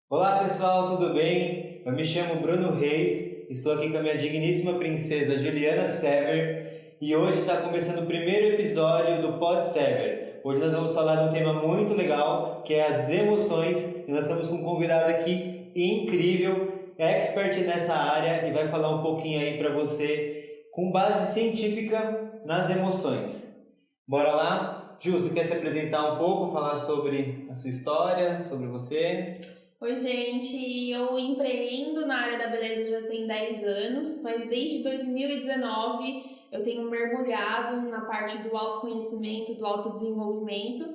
Olá pessoal, tudo bem? Eu me chamo Bruno Reis, estou aqui com a minha digníssima princesa Juliana Sever e hoje está começando o primeiro episódio do Pod Sever. Hoje nós vamos falar de um tema muito legal que é as emoções e nós estamos com um convidado aqui incrível, expert nessa área e vai falar um pouquinho aí para você com base científica nas emoções. Bora lá? Ju, você quer se apresentar um pouco, falar sobre a sua história, sobre você? Oi, gente, eu empreendo na área da beleza já tem 10 anos, mas desde 2019 eu tenho mergulhado na parte do autoconhecimento, do autodesenvolvimento.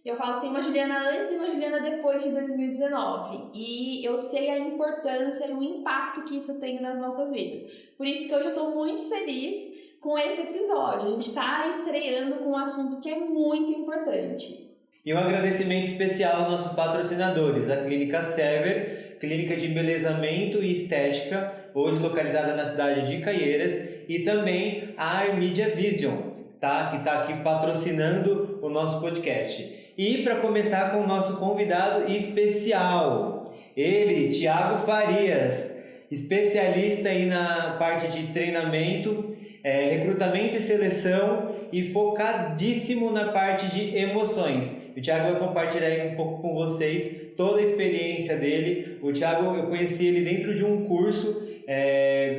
Eu falo que tem uma Juliana antes e uma Juliana depois de 2019 e eu sei a importância e o impacto que isso tem nas nossas vidas. Por isso que hoje eu estou muito feliz com esse episódio. A gente está estreando com um assunto que é muito importante. E um agradecimento especial aos nossos patrocinadores, a Clínica Sever, clínica de embelezamento e estética, hoje localizada na cidade de Caieiras, e também a Armedia Vision, tá? Que está aqui patrocinando o nosso podcast. E para começar com o nosso convidado especial, ele, Thiago Farias, especialista aí na parte de treinamento, recrutamento e seleção e focadíssimo na parte de emoções. O Thiago vai compartilhar aí um pouco com vocês toda a experiência dele. O Thiago, eu conheci ele dentro de um curso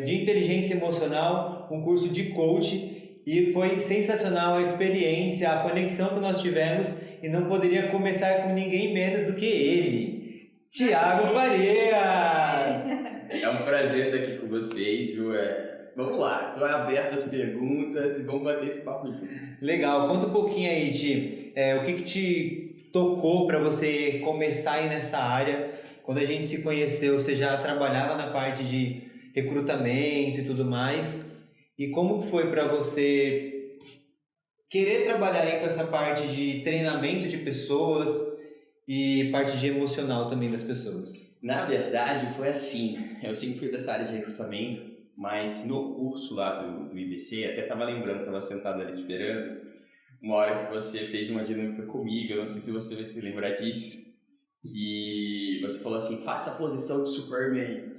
de inteligência emocional, um curso de coach, e foi sensacional a experiência, a conexão que nós tivemos, e não poderia começar com ninguém menos do que ele, Thiago Farias! É um prazer estar aqui com vocês, viu? Vamos lá, estou aberto às perguntas e vamos bater esse papo juntos. Legal, conta um pouquinho aí, Ti, o que te tocou para você começar aí nessa área? Quando a gente se conheceu, você já trabalhava na parte de recrutamento e tudo mais, e como foi para você querer trabalhar aí com essa parte de treinamento de pessoas e parte de emocional também das pessoas? Na verdade, foi assim, eu sempre fui dessa área de recrutamento, mas no curso lá do IBC, até estava lembrando, estava sentado ali esperando, uma hora que você fez uma dinâmica comigo, eu não sei se você vai se lembrar disso, e você falou assim, faça a posição de Superman.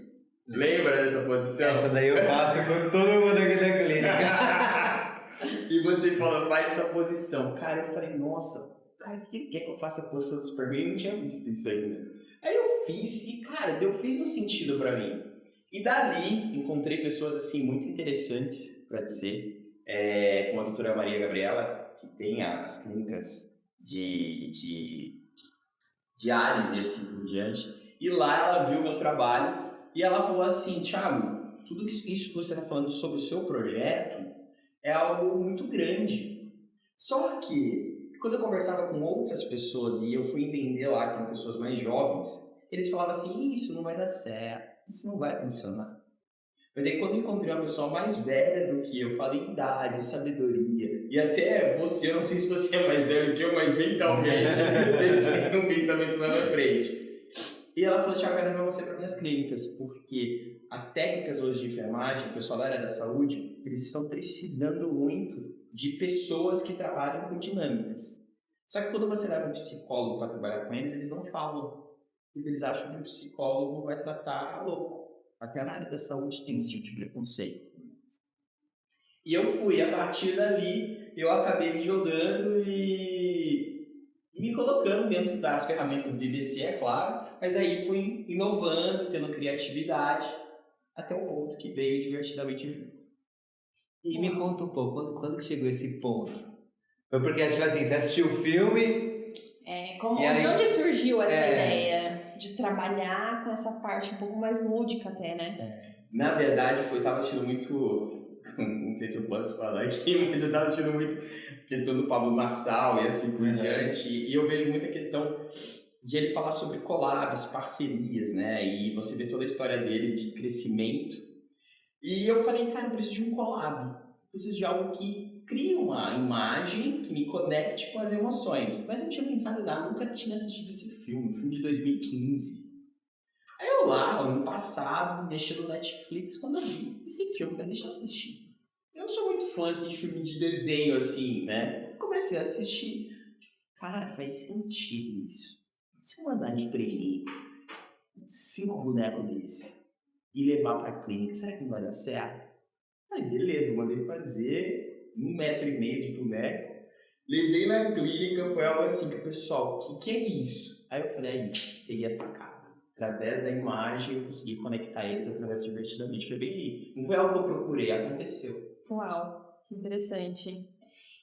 Lembra dessa posição? Essa daí eu faço com todo mundo aqui da clínica. E você falou, faz essa posição. Cara, eu falei, nossa, cara, o que ele quer que eu faça a posição do Superman? Eu não tinha visto isso ainda. Aí eu fiz e, cara, fez um sentido pra mim. E dali, encontrei pessoas, assim, muito interessantes, pra dizer, como a doutora Maria Gabriela, que tem as clínicas de diálise e assim por diante. E lá ela viu o meu trabalho e ela falou assim, Thiago, tudo isso que você está falando sobre o seu projeto é algo muito grande. Só que, quando eu conversava com outras pessoas e eu fui entender lá que eram pessoas mais jovens, eles falavam assim, isso não vai dar certo, isso não vai funcionar. Mas aí quando eu encontrei uma pessoa mais velha do que eu, falei idade, sabedoria, e até você, eu não sei se você é mais velho que eu, mas mentalmente, você tem um pensamento lá na frente. E ela falou, Thiago, eu quero levar você para minhas clínicas, porque as técnicas hoje de enfermagem, o pessoal da área da saúde, eles estão precisando muito de pessoas que trabalham com dinâmicas. Só que quando você leva um psicólogo para trabalhar com eles não falam, porque eles acham que o psicólogo vai tratar louco. Até na área da saúde tem esse tipo de preconceito. E eu fui, a partir dali, eu acabei me jogando e me colocando dentro das ferramentas do IBC, é claro, mas aí fui inovando, tendo criatividade, até o ponto que veio divertidamente junto. E me conta um pouco, quando chegou esse ponto? Foi porque, tipo assim, você assistiu o filme... De onde surgiu essa ideia de trabalhar com essa parte um pouco mais lúdica até, né? Na verdade, eu estava assistindo muito, não sei se eu posso falar aqui, mas eu estava assistindo muito a questão do Pablo Marçal e assim por diante, e eu vejo muita questão de ele falar sobre collabs, parcerias, né, e você vê toda a história dele de crescimento, e eu falei, cara, eu preciso de um collab, preciso de algo que crie uma imagem que me conecte com as emoções, mas eu não tinha pensado em nada, nunca tinha assistido esse filme de 2015. Aí eu lá, ano passado, mexendo no Netflix, quando eu vi esse filme, falei, deixa eu assistir. Eu sou muito fã assim, de filme de desenho, assim, né? Comecei a assistir. Cara, faz sentido isso. Se eu mandar imprimir, 5 bonecos desse e levar pra clínica, será que não vai dar certo? Aí, beleza, mandei fazer 1,5 metro de boneco. Levei na clínica, foi algo assim, que o pessoal, o que é isso? Aí eu falei, aí, peguei essa cara. Através da imagem, eu consegui conectar eles através de Divertidamente. Foi bem aí. Não foi algo que eu procurei, aconteceu. Uau, que interessante.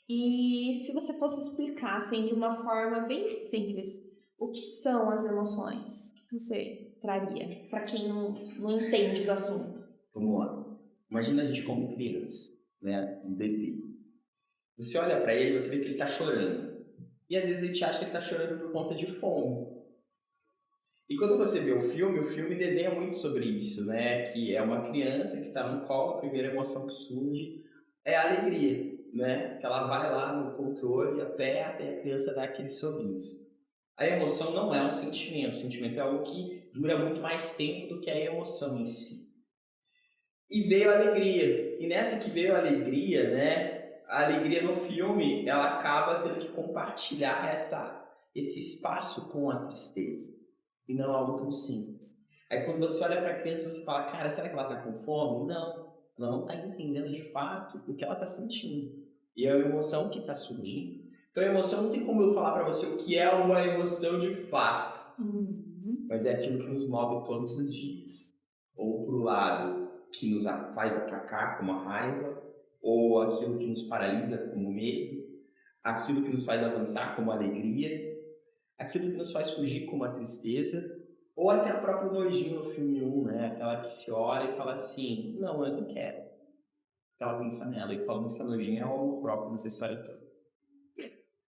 E se você fosse explicar, assim, de uma forma bem simples, o que são as emoções? O que você traria para quem não entende do assunto? Vamos lá. Imagina a gente como criança, né? Um bebê. Você olha pra ele e você vê que ele tá chorando. E às vezes a gente acha que ele tá chorando por conta de fome. E quando você vê o filme desenha muito sobre isso, né? Que é uma criança que está no colo, a primeira emoção que surge é a alegria, né? Que ela vai lá no controle até a criança dar aquele sorriso. A emoção não é um sentimento, o sentimento é algo que dura muito mais tempo do que a emoção em si. E veio a alegria. E nessa que veio a alegria, né? A alegria no filme, ela acaba tendo que compartilhar esse espaço com a tristeza. E não algo tão simples. Aí quando você olha para a criança, você fala, cara, será que ela está com fome? Não, ela não está entendendo de fato o que ela está sentindo. E é a emoção que está surgindo. Então a emoção não tem como eu falar para você o que é uma emoção de fato. Mas é aquilo que nos move todos os dias. Ou pro lado que nos faz atacar, como a raiva, ou aquilo que nos paralisa, como o medo, aquilo que nos faz avançar, como a alegria, aquilo que nos faz fugir, como a tristeza, ou até a própria nojinho no filme 1, né? Aquela que se olha e fala assim, não, eu não quero. Ela pensa nela e fala que a nojinha é o amor próprio nessa história toda.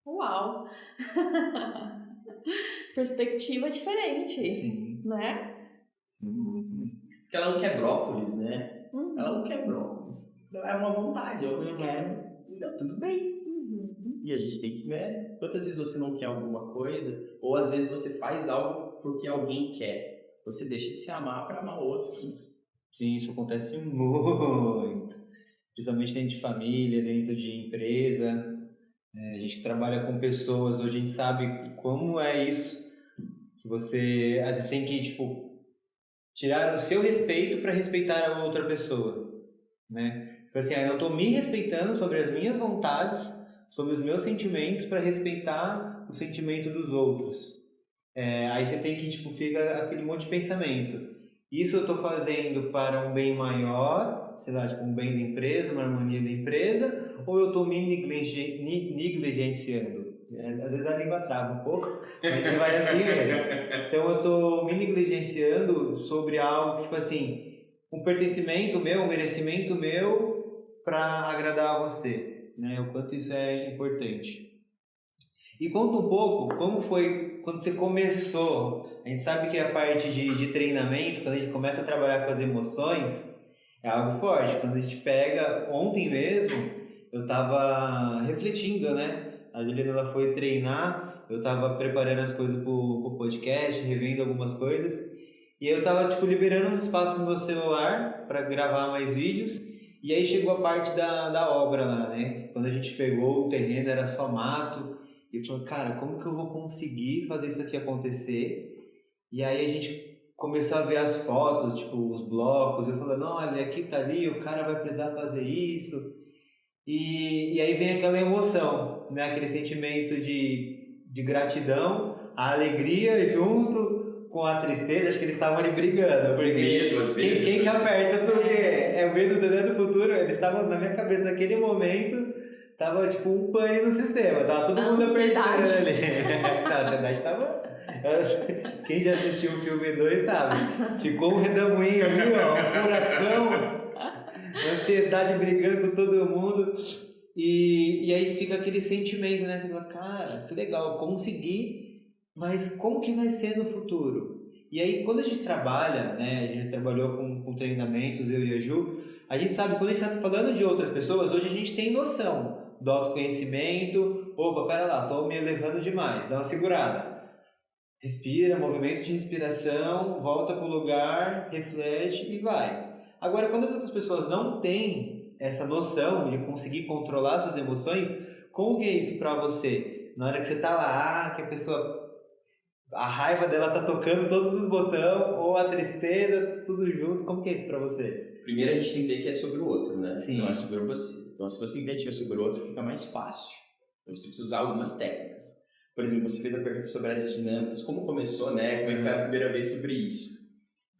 Uau! Perspectiva diferente, Sim. né? Sim. Porque ela não quer brócolis, né? Ela não quer brócolis. Ela é uma vontade, eu não quero. Então, tudo bem. E a gente tem que, né? Quantas vezes você não quer alguma coisa, ou às vezes você faz algo porque alguém quer. Você deixa de se amar para amar outro. Sim, isso acontece muito. Principalmente dentro de família, dentro de empresa. A gente trabalha com pessoas, hoje a gente sabe como é isso. Que você, às vezes, tem que, tipo, tirar o seu respeito para respeitar a outra pessoa, né? Tipo assim, eu estou me respeitando sobre as minhas vontades, sobre os meus sentimentos para respeitar o sentimento dos outros. Aí você tem que, tipo, fica aquele monte de pensamento. Isso eu estou fazendo para um bem maior, sei lá, tipo um bem da empresa, uma harmonia da empresa, ou eu estou me negligenciando? Às vezes a língua trava um pouco, mas a gente vai assim mesmo. Então eu estou me negligenciando sobre algo, tipo assim, um pertencimento meu, um merecimento meu para agradar a você, né? O quanto isso é importante. E conta um pouco como foi quando você começou. A gente sabe que a parte de treinamento, quando a gente começa a trabalhar com as emoções, é algo forte. Quando a gente pega, ontem mesmo, eu estava refletindo, né? A Juliana ela foi treinar, eu estava preparando as coisas pro podcast, revendo algumas coisas. E eu estava tipo, liberando uns espaços no meu celular para gravar mais vídeos. E aí chegou a parte da obra lá, né? Quando a gente pegou o terreno, era só mato. E eu falei, cara, como que eu vou conseguir fazer isso aqui acontecer? E aí a gente começou a ver as fotos, tipo, os blocos. Eu falei, não, olha, aqui tá ali, o cara vai precisar fazer isso. E aí vem aquela emoção, né? Aquele sentimento de gratidão, a alegria junto com a tristeza. Acho que eles estavam ali brigando, porque Medo, às vezes. quem que aperta, porque é o medo do futuro. Eles estavam na minha cabeça naquele momento. Tava tipo um pane no sistema, tava todo mundo apertando ali. A ansiedade tava. Quem já assistiu o filme 2 sabe. Ficou um redemoinho ali, ó, um furacão, ansiedade brigando com todo mundo. E aí fica aquele sentimento, né? Você fala, cara, que legal, consegui, mas como que vai ser no futuro? E aí quando a gente trabalha, né? A gente trabalhou com treinamentos, eu e a Ju, a gente sabe, quando a gente está falando de outras pessoas, hoje a gente tem noção do autoconhecimento. Opa, pera lá, tô me elevando demais, dá uma segurada. Respira, movimento de respiração, volta pro lugar, reflete e vai. Agora, quando as outras pessoas não têm essa noção de conseguir controlar suas emoções, como que é isso para você? Na hora que você tá lá, que a pessoa A raiva dela tá tocando todos os botões, ou a tristeza, tudo junto. Como que é isso pra você? Primeiro a gente tem que entender que é sobre o outro, né? Sim. Não é sobre você. Então, se você entende que é sobre o outro, fica mais fácil. Então, você precisa usar algumas técnicas. Por exemplo, você fez a pergunta sobre as dinâmicas. Como começou, né? Como é que foi a primeira vez sobre isso?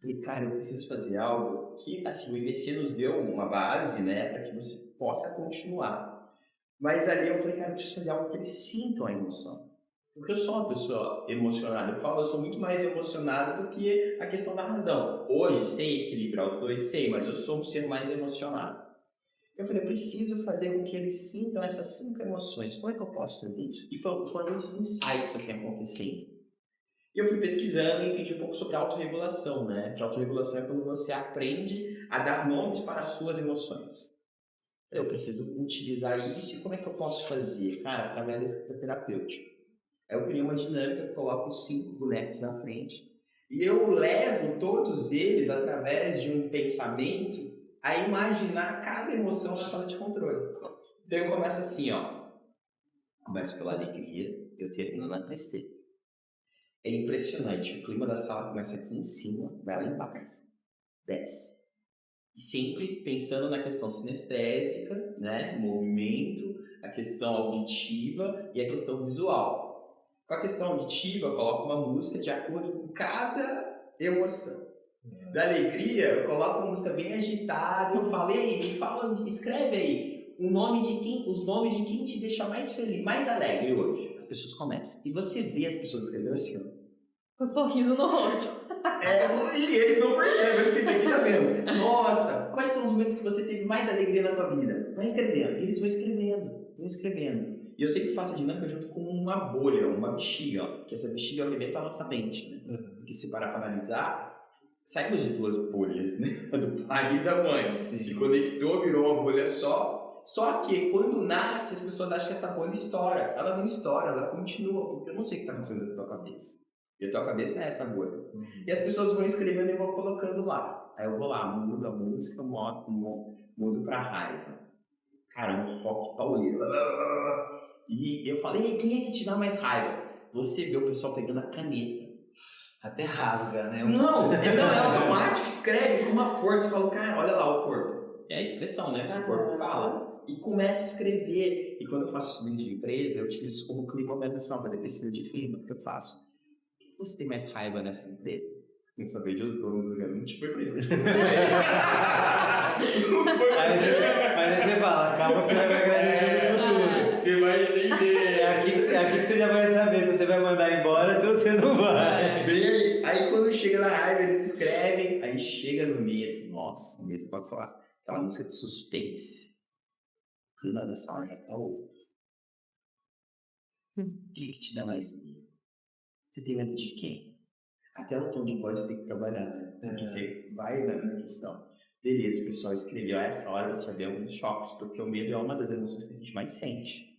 Eu falei, cara, eu preciso fazer algo que, assim, o IBC nos deu uma base, né? Para que você possa continuar. Mas ali eu falei, cara, eu preciso fazer algo que eles sintam a emoção. Porque eu sou uma pessoa emocionada. Eu sou muito mais emocionado do que a questão da razão. Hoje, sei equilibrar os dois, sei, mas eu sou um ser mais emocionado. Eu falei, eu preciso fazer com que eles sintam essas 5 emoções. Como é que eu posso fazer isso? E foram muitos insights assim acontecendo. E eu fui pesquisando e entendi um pouco sobre autorregulação, né? Que autorregulação é quando você aprende a dar nomes para as suas emoções. Eu preciso utilizar isso e como é que eu posso fazer? Cara, através da escrita terapêutica. Aí eu criei uma dinâmica, eu coloco 5 bonecos na frente e eu levo todos eles, através de um pensamento, a imaginar cada emoção na sala de controle. Então eu começo assim, ó. Começo pela alegria, eu termino na tristeza. É impressionante, o clima da sala começa aqui em cima, vai lá embaixo, desce. E sempre pensando na questão sinestésica, né, movimento, a questão auditiva e a questão visual. Com a questão auditiva, eu coloco uma música de acordo com cada emoção. Da alegria, eu coloco uma música bem agitada, eu falo, e aí, me fala, escreve aí os nomes de quem te deixa mais feliz, mais alegre hoje. As pessoas começam. E você vê as pessoas escrevendo assim, ó. Com um sorriso no rosto. E eles não percebem, mas quem tá aqui tá vendo. Nossa, quais são os momentos que você teve mais alegria na tua vida? Vai escrevendo. Eles vão escrevendo. E eu sempre faço a dinâmica junto com uma bolha, uma bexiga, ó, que essa bexiga alimenta a nossa mente, né? Porque se parar para analisar, saímos de 2 bolhas, né? Do pai e da mãe. Sim. Se conectou, virou uma bolha só. Só que quando nasce, as pessoas acham que essa bolha estoura. Ela não estoura, ela continua, porque eu não sei o que está acontecendo na tua cabeça. E a tua cabeça é essa bolha. E as pessoas vão escrevendo e vão colocando lá. Aí eu vou lá, mudo a música, mudo pra raiva. Cara, um rock pauleiro. E eu falei, quem é que te dá mais raiva? Você vê o pessoal pegando a caneta. Até rasga, né? Não, é automático, escreve com uma força. Eu falo, cara, olha lá o corpo. É a expressão, né? O corpo fala. E começa a escrever. E quando eu faço isso dentro de empresa, eu utilizo como clima momentação, fazer pesquisa de clima, que eu faço. O que você tem mais raiva nessa empresa? Tem que saber de os donos do lugar. Não te foi por isso. Aí você fala, calma que você vai me agradecer no futuro. Você vai entender. É aqui que você já vai saber se você vai mandar embora ou se você não vai. Bem aí quando chega na raiva, eles escrevem, aí chega no medo. Nossa, o medo pode falar. Aquela música de suspense. O clima da sala já tá outro. O que te dá mais medo? Você tem medo de quem? Até o tom de voz você tem que trabalhar, né? Porque você vai na questão. Beleza, o pessoal escreveu a essa hora, você vai ver alguns choques, porque o medo é uma das emoções que a gente mais sente.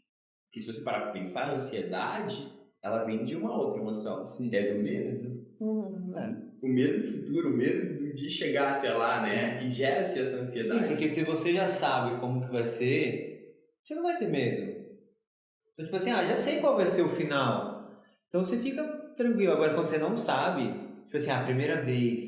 Porque se você parar pra pensar, a ansiedade, ela vem de uma outra emoção. É do medo. O medo do futuro, o medo de chegar até lá, né? E gera-se essa ansiedade. Sim, porque se você já sabe como que vai ser, você não vai ter medo. Então, tipo assim, já sei qual vai ser o final. Então você fica tranquilo. Agora, quando você não sabe, tipo assim, a primeira vez,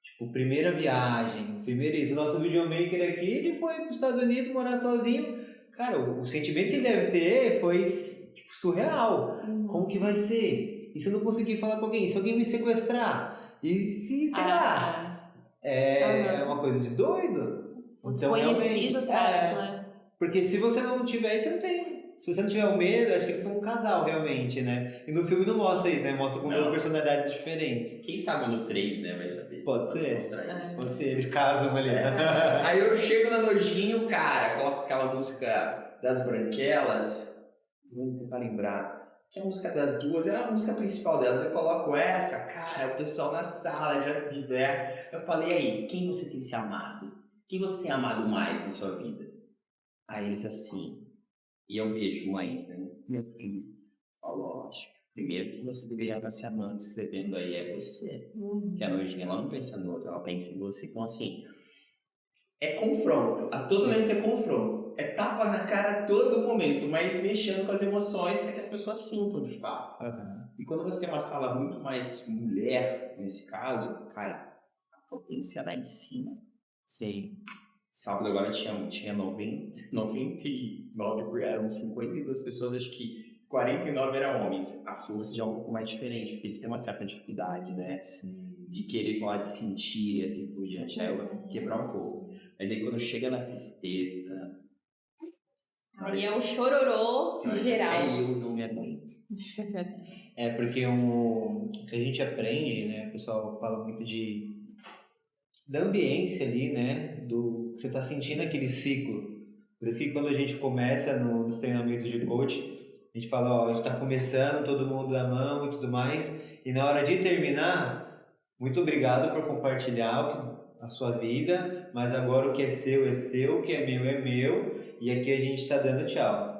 tipo, primeira viagem, primeiro isso. O nosso videomaker aqui, ele foi para os Estados Unidos morar sozinho. Cara, o sentimento que ele deve ter foi, tipo, surreal. Como que vai ser? E se eu não conseguir falar com alguém? Se alguém me sequestrar? E se, sei lá, é uma coisa de doido. O desconhecido traz, né? Porque se você não tiver, você não tem. Se você não tiver o medo, acho que eles são um casal, realmente, né? E no filme não mostra isso, né? Mostra com 2 personalidades diferentes. Quem sabe no 3, né, vai saber. Pode ser. Pode ser, eles casam ali. Aí eu chego na nojinho, cara, coloco aquela música das Branquelas. Vamos tentar lembrar. Que é a música das duas, é a música principal delas. Eu coloco essa, cara, o pessoal na sala já se diverte. Eu falei, aí, quem você tem se amado? Quem você tem amado mais na sua vida? Aí eles assim... E eu vejo mães, né? Meu filho, lógico. Primeiro que você deveria estar se amando, escrevendo aí é você. Que a nojinha, ela não pensa no outro, ela pensa em você. Então, assim, é confronto. A todo momento é confronto. É tapa na cara a todo momento, mas mexendo com as emoções para que as pessoas sintam de fato. E quando você tem uma sala muito mais mulher, nesse caso, cara, a potência lá em cima. Sei. Sábado agora tinha 99, eram 52 pessoas, acho que 49 eram homens. A força já é um pouco mais diferente, porque eles têm uma certa dificuldade, né? De querer falar, de sentir e assim por diante. Aí eu vou ter que quebrar um pouco. Mas aí quando chega na tristeza. Aí é o chororô geral. Até eu não me aguento. Porque o que a gente aprende, né? O pessoal fala muito da ambiência ali, né? Do você tá sentindo aquele ciclo. Por isso que quando a gente começa nos treinamentos de coach, a gente fala, ó, a gente está começando, todo mundo dá a mão e tudo mais, e na hora de terminar, muito obrigado por compartilhar a sua vida, mas agora o que é seu, o que é meu, e aqui a gente está dando tchau.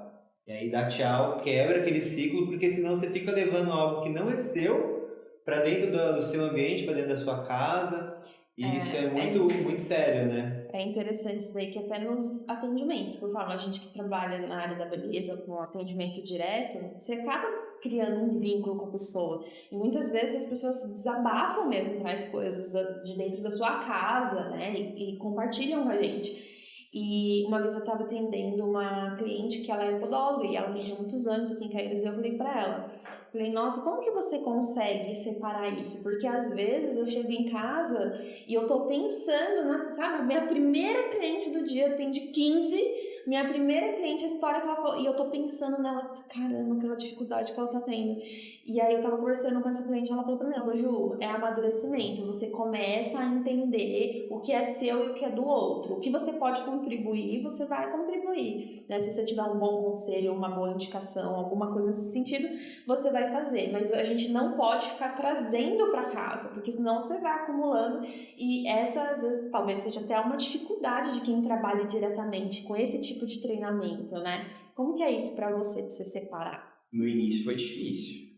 E aí dá tchau, quebra aquele ciclo, porque senão você fica levando algo que não é seu para dentro do seu ambiente, para dentro da sua casa, e isso é muito sério, né? É interessante isso daí, que até nos atendimentos, por favor, a gente que trabalha na área da beleza, com atendimento direto, você acaba criando um vínculo com a pessoa. E muitas vezes as pessoas desabafam mesmo, traz coisas de dentro da sua casa, né, e compartilham com a gente. E uma vez eu estava atendendo uma cliente que ela é podóloga e ela tem muitos anos aqui em Caeiras, e eu falei para ela, falei, nossa, como que você consegue separar isso? Porque às vezes eu chego em casa e eu tô pensando, sabe, minha primeira cliente do dia tem de 15, minha primeira cliente, a história que ela falou, e eu tô pensando nela, caramba, aquela dificuldade que ela tá tendo. E aí eu tava conversando com essa cliente, ela falou pra mim, ela falou, Ju, é amadurecimento, você começa a entender o que é seu e o que é do outro. O que você pode contribuir, você vai contribuir, né? Se você tiver um bom conselho, uma boa indicação, alguma coisa nesse sentido, você vai fazer, mas a gente não pode ficar trazendo para casa, porque senão você vai acumulando, e essa às vezes talvez seja até uma dificuldade de quem trabalha diretamente com esse tipo de treinamento, né? Como que é isso para você separar? No início foi difícil,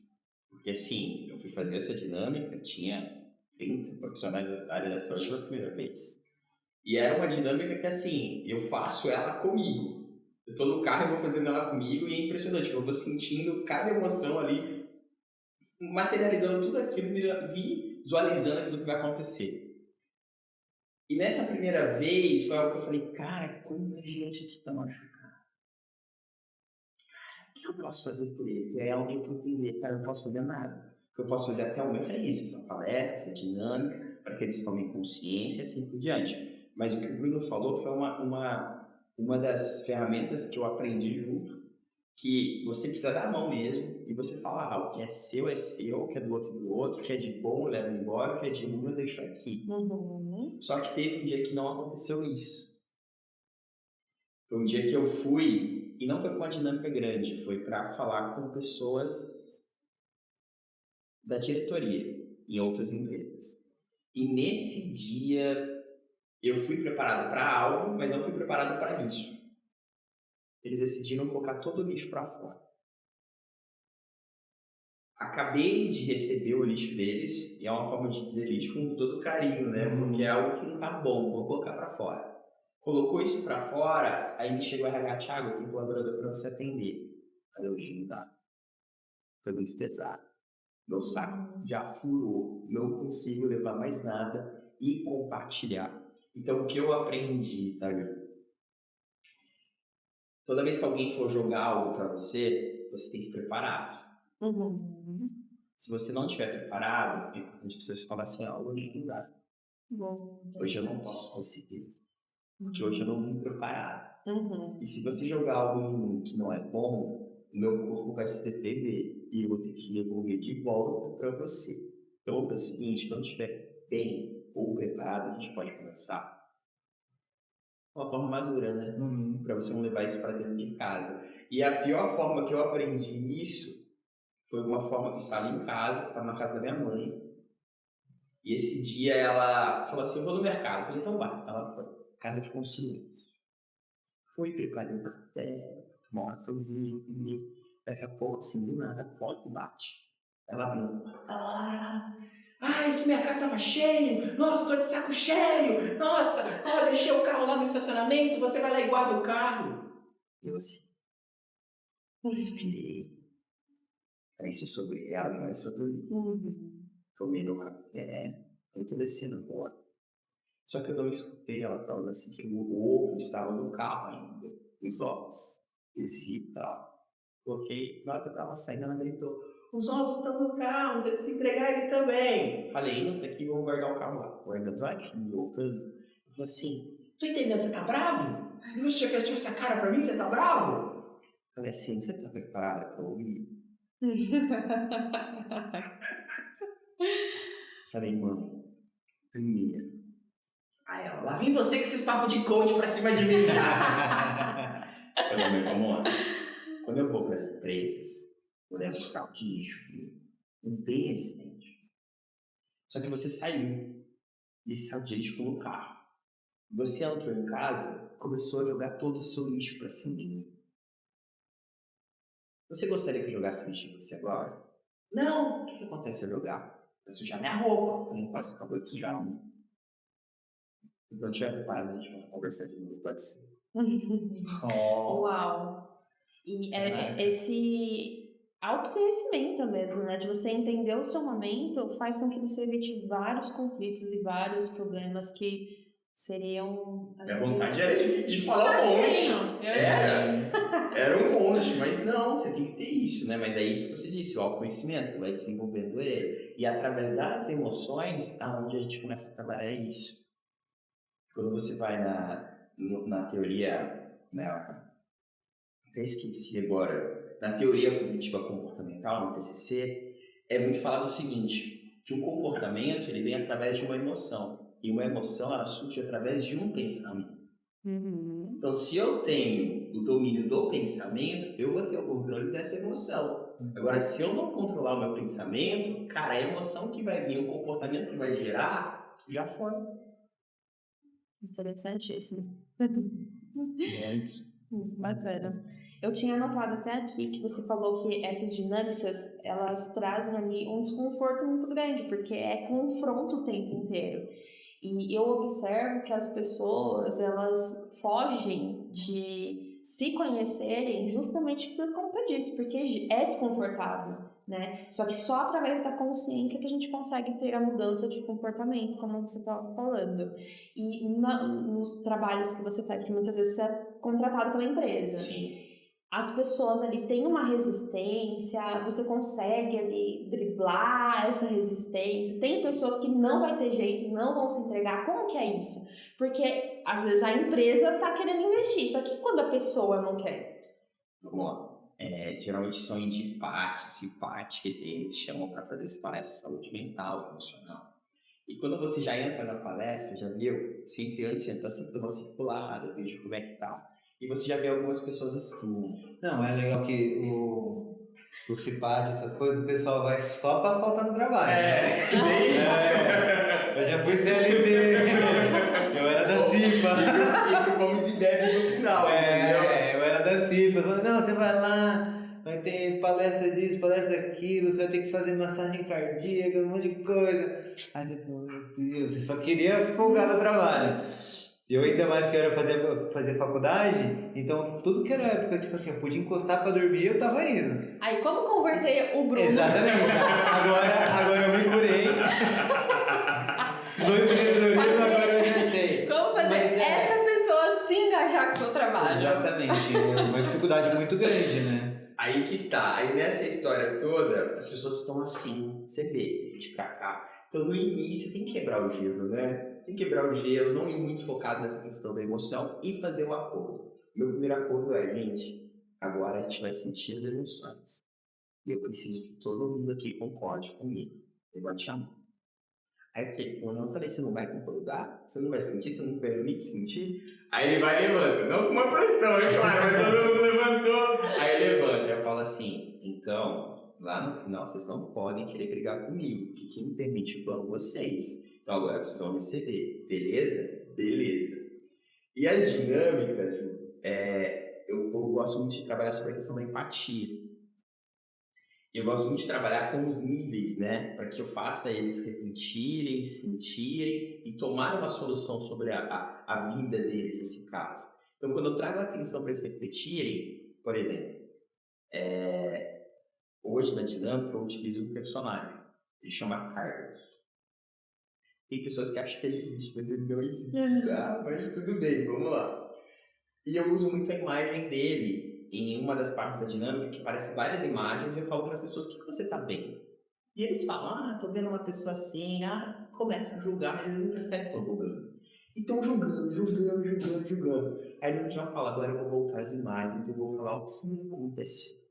porque assim, eu fui fazer essa dinâmica, tinha 30 profissionais da área da saúde pela primeira vez. E era uma dinâmica que assim, eu faço ela comigo. Eu tô no carro e vou fazendo ela comigo e é impressionante, eu vou sentindo cada emoção ali, materializando tudo aquilo, visualizando aquilo que vai acontecer. E nessa primeira vez foi algo que eu falei, cara, quanta gente aqui tá machucada. Cara, o que eu posso fazer por eles? É alguém para entender, cara, eu não posso fazer nada. O que eu posso fazer até o momento é isso, essa palestra, essa dinâmica, para que eles tomem consciência e assim por diante. Mas o que o Bruno falou foi uma das ferramentas que eu aprendi junto, que você precisa dar a mão mesmo e você falar, o que é seu, o que é do outro, o que é de bom, leva embora, o que é de ruim, eu deixo aqui. Uhum. Só que teve um dia que não aconteceu isso. Foi um dia que eu fui, e não foi com uma dinâmica grande, foi para falar com pessoas da diretoria em outras empresas. E nesse dia eu fui preparado para algo, mas não fui preparado para isso. Eles decidiram colocar todo o lixo para fora. Acabei de receber o lixo deles, e é uma forma de dizer lixo com todo carinho, né? Porque é algo que não tá bom, vou colocar para fora. Colocou isso para fora, aí me chegou a RH, Thiago, tem colaborador para você atender. Aí eu disse, não dá. Foi muito pesado. Meu saco já furou, não consigo levar mais nada e compartilhar. Então, o que eu aprendi, tá, Ju? Toda vez que alguém for jogar algo para você, você tem que ir preparado. Uhum. Se você não estiver preparado, é importante você falar assim, hoje não dá. Hoje eu não posso conseguir. Porque hoje eu não vim preparado. Uhum. E se você jogar algo em mim que não é bom, o meu corpo vai se defender e eu vou ter que devolver de volta para você. Então, é o seguinte, quando estiver bem ou preparado, a gente pode conversar. Uma forma madura, né? Para você não levar isso para dentro de casa. E a pior forma que eu aprendi isso foi uma forma que estava em casa, estava na casa da minha mãe. E esse dia ela falou assim, eu vou no mercado. Eu falei, então vai. Ela foi. A casa ficou um silêncio. Fui, preparei um café, tomar um cafezinho, entendeu? Daqui a pouco, assim, do nada, a porta bate. Ela abriu. Esse mercado tava cheio. Nossa, tô de saco cheio. Nossa, deixei o carro lá no estacionamento, você vai lá e guarda o carro. Eu assim, respirei. Pense sobre ela, não é sobre mim. Tomei meu café, eu tô descendo embora. Só que eu não escutei ela falando assim que o ovo estava no carro ainda, os ovos. Desci e tal. Coloquei, na hora que eu tava saindo, ela gritou: os ovos estão no carro, você precisa entregar ele também. Falei, entra aqui, vamos guardar o carro lá. Guardamos aqui, voltando. Eu falei assim, tô entendendo, você tá bravo? Você não fechou essa cara pra mim, você tá bravo? Eu falei assim, você tá preparada pra ouvir? Falei, mãe, primeiro. Aí ela, lá vem você com esses papos de coach pra cima de mim já. Falei, mãe, vamos lá. Quando eu vou para as empresas, eu levo sal de lixo, bem resistente. Só que você saiu e esse sal de lixo ficou no carro. Você entrou em casa, começou a jogar todo o seu lixo para cima de mim. Você gostaria que eu jogasse lixo em você agora? Não! O que acontece se eu jogar? Vai sujar minha roupa. Eu falei, você acabou de sujar a minha. Então, tiver parado, a gente vai conversar de novo, pode ser. Uau! E esse autoconhecimento mesmo, né? De você entender o seu momento, faz com que você evite vários conflitos e vários problemas que seriam... Minha vontade era de falar um monte. Era um monte, mas não, você tem que ter isso, né? Mas é isso que você disse, o autoconhecimento, vai desenvolvendo ele. E através das emoções, aonde a gente começa a trabalhar isso. Quando você vai na teoria, né? Até esqueci agora, na teoria cognitiva comportamental, no TCC, é muito falado o seguinte, que o comportamento ele vem através de uma emoção, e uma emoção ela surge através de um pensamento. Então, se eu tenho o domínio do pensamento, eu vou ter o controle dessa emoção. Agora, se eu não controlar o meu pensamento, cara, a emoção que vai vir, o comportamento que vai gerar, já foi. Interessantíssimo. Bacana. Eu tinha anotado até aqui que você falou que essas dinâmicas, elas trazem ali um desconforto muito grande, porque é confronto o tempo inteiro. E eu observo que as pessoas, elas fogem de se conhecerem justamente por conta disso, porque é desconfortável, né? Só que só através da consciência que a gente consegue ter a mudança de comportamento, como você estava falando. E nos trabalhos que você faz, que muitas vezes você é contratado pela empresa. Sim. As pessoas ali têm uma resistência, você consegue ali driblar essa resistência. Tem pessoas que não vai ter jeito, não vão se entregar. Como que é isso? Porque às vezes a empresa está querendo investir, só que quando a pessoa não quer? Vamos lá. Geralmente são de simpática, que eles chamam para fazer esse palestra de saúde mental, emocional. E quando você já entra na palestra, já viu? Sempre antes entra sempre uma circulada, veja como é que tá. E você já vê algumas pessoas assim. Não, é legal que o CIPAD, essas coisas, o pessoal vai só pra faltar no trabalho. Bem isso. Eu já fui CLT, eu era da CIPA. E comes e bebes no final, entendeu? Eu era da CIPA. Eu falei, não, você vai lá, vai ter palestra disso, palestra daquilo, você vai ter que fazer massagem cardíaca, um monte de coisa. Aí você falou, meu Deus, você só queria folgar no trabalho. Eu ainda mais que eu era fazer faculdade, então tudo que era época, tipo assim, eu podia encostar pra dormir, eu tava indo. Aí como converter o Bruno? Exatamente. Agora eu me curei. No empreendedorismo agora eu já sei. Como fazer essa pessoa se engajar com o seu trabalho? Exatamente. É uma dificuldade muito grande, né? Aí que tá. Aí nessa história toda, as pessoas estão assim, você vê, tem gente pra cá. Então no início tem que quebrar o gelo, né? Você tem que quebrar o gelo, não ir muito focado nessa questão da emoção e fazer um acordo. Meu primeiro acordo é, gente, agora a gente vai sentir as emoções. E eu preciso que todo mundo aqui concorde comigo. Levante a mão. Aí quando eu falei, você não vai concordar? Você não vai sentir? Você não permite sentir? Aí ele vai e levanta. Não com uma pressão, é claro, mas todo mundo levantou. Aí ele levanta. Eu falo assim, então, lá no final vocês não podem querer brigar comigo, porque quem me permite foram vocês. Então agora vocês vão receber, beleza? Beleza. E as dinâmicas, eu gosto muito de trabalhar sobre a questão da empatia. Eu gosto muito de trabalhar com os níveis, né? Para que eu faça eles refletirem, sentirem e tomar uma solução sobre a vida deles nesse caso. Então, quando eu trago a atenção para eles refletirem, por exemplo, Hoje, na dinâmica, eu utilizo um personagem. Ele chama Carlos. Tem pessoas que acham que ele existe, mas ele não existe. Mas tudo bem, vamos lá. E eu uso muito a imagem dele em uma das partes da dinâmica, que parece várias imagens, e eu falo para as pessoas, o que você está vendo? E eles falam, tô vendo uma pessoa assim, começa a julgar, mas eles não percebem que estão julgando. E estão julgando. Aí no final fala, agora eu vou voltar às imagens e vou falar o que aconteceu.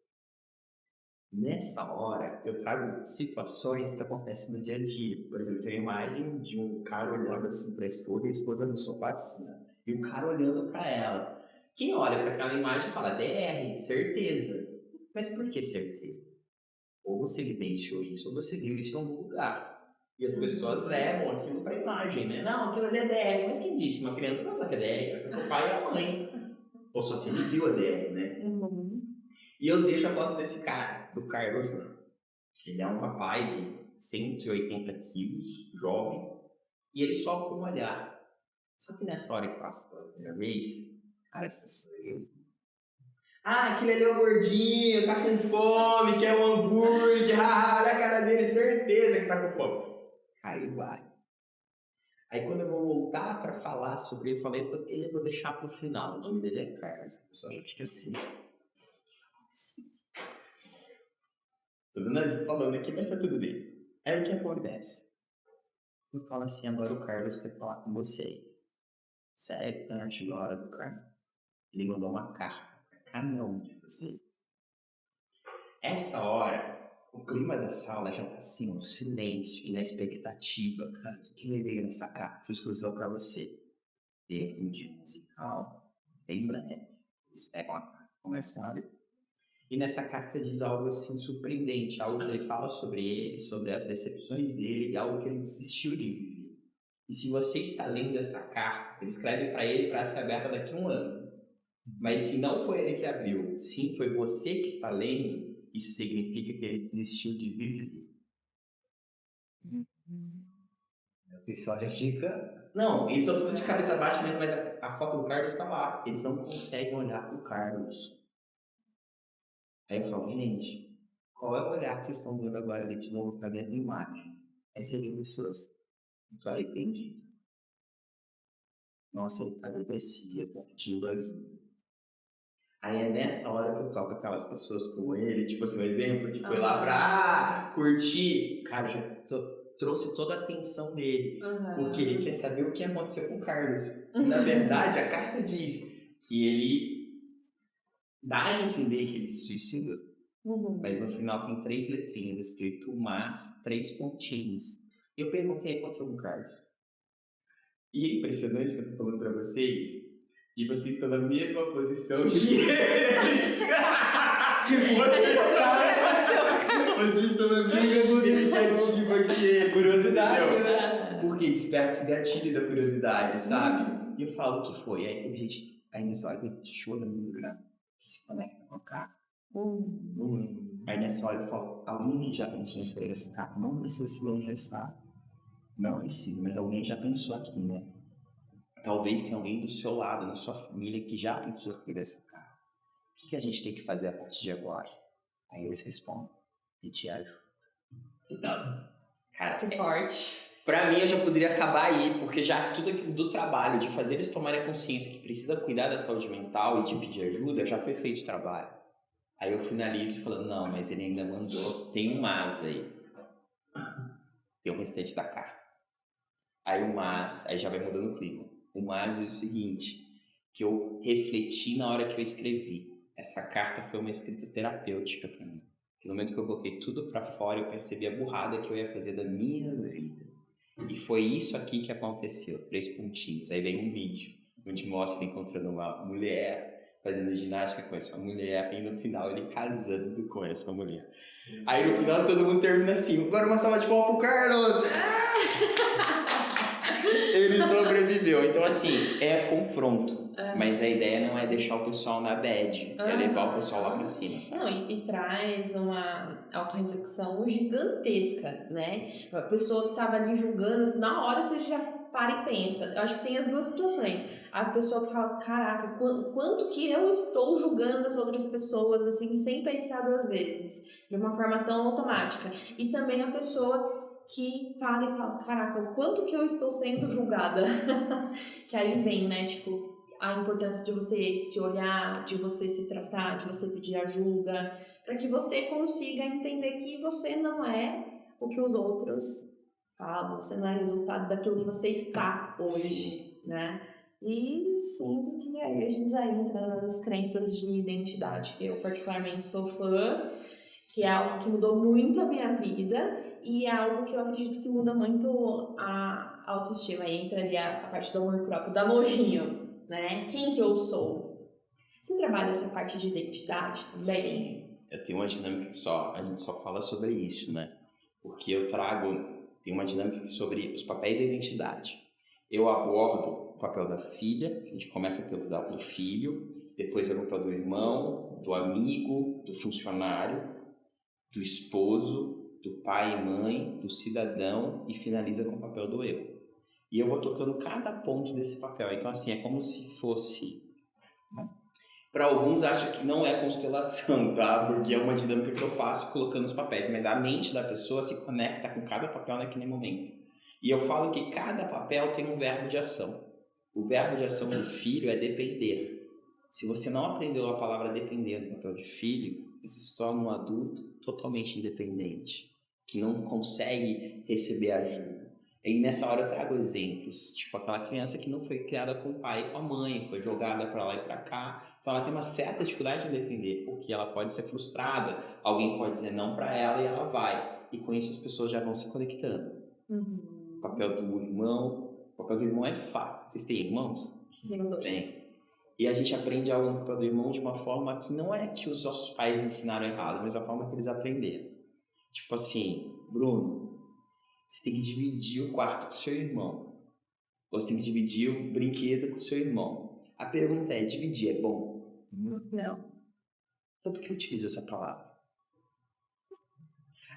Nessa hora, eu trago situações que acontecem no dia a dia. Por exemplo, tem a imagem de um cara olhando assim para a esposa no sofá assim, e o cara olhando para ela. Quem olha para aquela imagem fala, DR, certeza. Mas por que certeza? Ou você vivenciou isso, ou você viu isso em algum lugar. E as pessoas levam aquilo para a imagem, né? Não, aquilo ali é DR. Mas quem disse? Uma criança não vai falar que é DR, vai falar o pai e a mãe. Ou só se ele viu a DR, né? E eu deixo a foto desse cara, do Carlos, né? Ele é um rapaz de 180 quilos, jovem, e ele só com um olhar. Só que nessa hora que passa pela primeira vez, cara, isso sou eu. Aquele ali é o gordinho, tá com fome, quer um hambúrguer, olha a cara dele, certeza que tá com fome. Aí vai. Aí quando eu vou voltar pra falar sobre ele, eu vou deixar pro final, o nome dele é Carlos, o pessoal fica assim. Tudo nós falando aqui, mas tá tudo bem. Aí o que acontece? Eu falo assim, agora o Carlos quer falar com vocês. Sério, tá chegou a hora do Carlos. Ele mandou uma carta para cada um de vocês. Essa hora, o clima da sala já tá assim, um silêncio e na expectativa, cara. O que ele veio nessa carta exclusiva para você? Teve um dia musical, bem breve. Eles pegam a carta, começaram. E nessa carta diz algo assim surpreendente, algo que ele fala sobre ele, sobre as decepções dele, algo que ele desistiu de viver. E se você está lendo essa carta, ele escreve para ele para ser aberta daqui a um ano. Mas se não foi ele que abriu, sim, foi você que está lendo, isso significa que ele desistiu de viver. O pessoal já fica... Não, eles estão todos de cabeça baixa, né? Mas a foto do Carlos está lá. Eles não conseguem olhar para o Carlos. Aí eu falo, gente, qual é o olhar que vocês estão vendo agora ali de novo para dentro da imagem? Aí você vê pessoas. Então eu entendi. Nossa, ele tá depressivo, Aí é nessa hora que eu toco aquelas pessoas como ele, tipo assim, um exemplo, que foi lá pra curtir. Cara, já trouxe toda a atenção dele, porque ele quer saber o que aconteceu com o Carlos. Na verdade, a carta diz que ele dá a entender que ele se suicidou. Mas no final tem 3 letrinhas escrito mas, 3 pontinhos. E eu perguntei o que aconteceu com o Carlos. E é impressionante que eu tô falando pra vocês, e vocês estão na mesma posição que eles. Tipo, vocês estão na mesma iniciativa que eles. Curiosidade, né? Porque desperta esse gatilho da curiosidade, sabe? E eu falo o que foi. Aí tem gente, aí nessa hora que a gente chora no lugar, que se conecta com a carta. Aí nessa hora eu falo, alguém que já pensou em escrever essa carta, não precisa se manifestar. Não precisa, mas alguém já pensou aqui, né? Talvez tenha alguém do seu lado, na sua família, que já pensou em escrever essa carta. O que a gente tem que fazer a partir de agora? Aí eles respondem, e te ajuda. Cara, que forte. Pra mim, eu já poderia acabar aí, porque já tudo aquilo do trabalho, de fazer eles tomarem a consciência que precisa cuidar da saúde mental e de pedir ajuda, já foi feito trabalho. Aí eu finalizo falando, não, mas ele ainda mandou, tem um mas aí. Tem o restante da carta. Aí o mas, aí já vai mudando o clima. O mas é o seguinte, que eu refleti na hora que eu escrevi. Essa carta foi uma escrita terapêutica pra mim. Que no momento que eu coloquei tudo pra fora, eu percebi a burrada que eu ia fazer da minha vida. E foi isso aqui que aconteceu, 3 pontinhos. Aí vem um vídeo, onde mostra ele encontrando uma mulher, fazendo ginástica com essa mulher, e no final ele casando com essa mulher. Aí no final todo mundo termina assim, agora uma salva de palmas pro Carlos! Ele sobreviveu. Então assim, é confronto. Mas a ideia não é deixar o pessoal na bad, é levar o pessoal lá pra cima, sabe? Não, e traz uma autorreflexão gigantesca, né? A pessoa que tava ali julgando, assim, na hora você já para e pensa. Eu acho que tem as duas situações. A pessoa que fala, caraca, quanto que eu estou julgando as outras pessoas, assim, sem pensar 2 vezes. de uma forma tão automática. E também a pessoa que para e fala, caraca, o quanto que eu estou sendo julgada. Que aí vem, né, tipo, a importância de você se olhar, de você se tratar, de você pedir ajuda, para que você consiga entender que você não é o que os outros falam, você não é resultado daquilo que você está hoje, né? E sinto que aí a gente já entra nas crenças de identidade. Eu particularmente sou fã, que é algo que mudou muito a minha vida e é algo que eu acredito que muda muito a autoestima. Aí entra ali a parte do amor próprio, da nojinho, né? Quem que eu sou? Você trabalha essa parte de identidade também? Sim, eu tenho uma dinâmica que a gente só fala sobre isso, né? Porque tem uma dinâmica sobre os papéis da identidade. Eu abordo o papel da filha, a gente começa pelo do filho, depois é o papel do irmão, do amigo, do funcionário, do esposo, do pai e mãe, do cidadão e finaliza com o papel do eu. E eu vou tocando cada ponto desse papel. Então, assim, é como se fosse... Para alguns, acho que não é constelação, tá? Porque é uma dinâmica que eu faço colocando os papéis. Mas a mente da pessoa se conecta com cada papel naquele momento. E eu falo que cada papel tem um verbo de ação. O verbo de ação do filho é depender. Se você não aprendeu a palavra depender no papel de filho, você se torna um adulto totalmente independente, que não consegue receber ajuda. E nessa hora eu trago exemplos, tipo aquela criança que não foi criada com o pai e com a mãe, foi jogada para lá e para cá, então ela tem uma certa dificuldade em depender, porque ela pode ser frustrada, alguém pode dizer não para ela e ela vai, e com isso as pessoas já vão se conectando. O papel do irmão é fato. Vocês têm irmãos? Tenho 2. Tem. E a gente aprende algo no papel do irmão de uma forma que não é que os nossos pais ensinaram errado, mas a forma que eles aprenderam. Tipo assim, Bruno, você tem que dividir o quarto com o seu irmão. Ou você tem que dividir o brinquedo com o seu irmão. A pergunta é, dividir é bom? Não. Então por que utiliza essa palavra?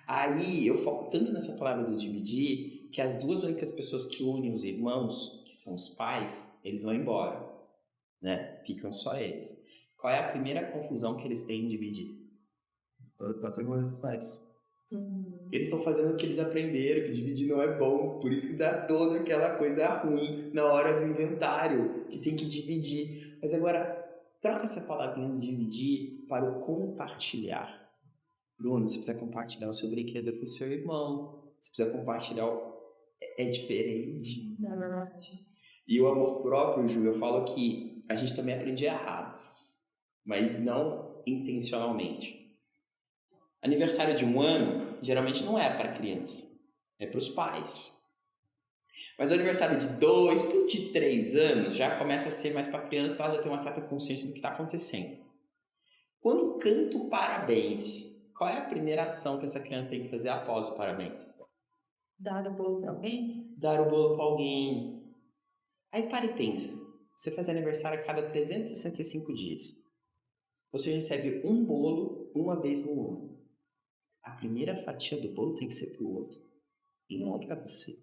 Aí eu foco tanto nessa palavra do dividir, que as duas únicas pessoas que unem os irmãos, que são os pais, eles vão embora, né? Ficam só eles. Qual é a primeira confusão que eles têm em dividir? O patrimônio dos pais. Eles estão fazendo o que eles aprenderam, que dividir não é bom, por isso que dá toda aquela coisa ruim na hora do inventário, que tem que dividir. Mas agora, troca essa palavrinha de dividir para o compartilhar. Bruno, você precisa compartilhar o seu brinquedo com o seu irmão, você precisa compartilhar é diferente. Na verdade. E o amor próprio, Ju, eu falo que a gente também aprende errado, mas não intencionalmente. Aniversário de 1 ano, geralmente não é para criança, é para os pais. Mas o aniversário de 2, de 3 anos, já começa a ser mais para criança, que ela já tem uma certa consciência do que está acontecendo. Quando canto parabéns, qual é a primeira ação que essa criança tem que fazer após o parabéns? Dar o bolo pra alguém? Dar o bolo para alguém. Aí para e pensa, você faz aniversário a cada 365 dias. Você recebe um bolo uma vez no ano. A primeira fatia do bolo tem que ser pro outro, e não para você.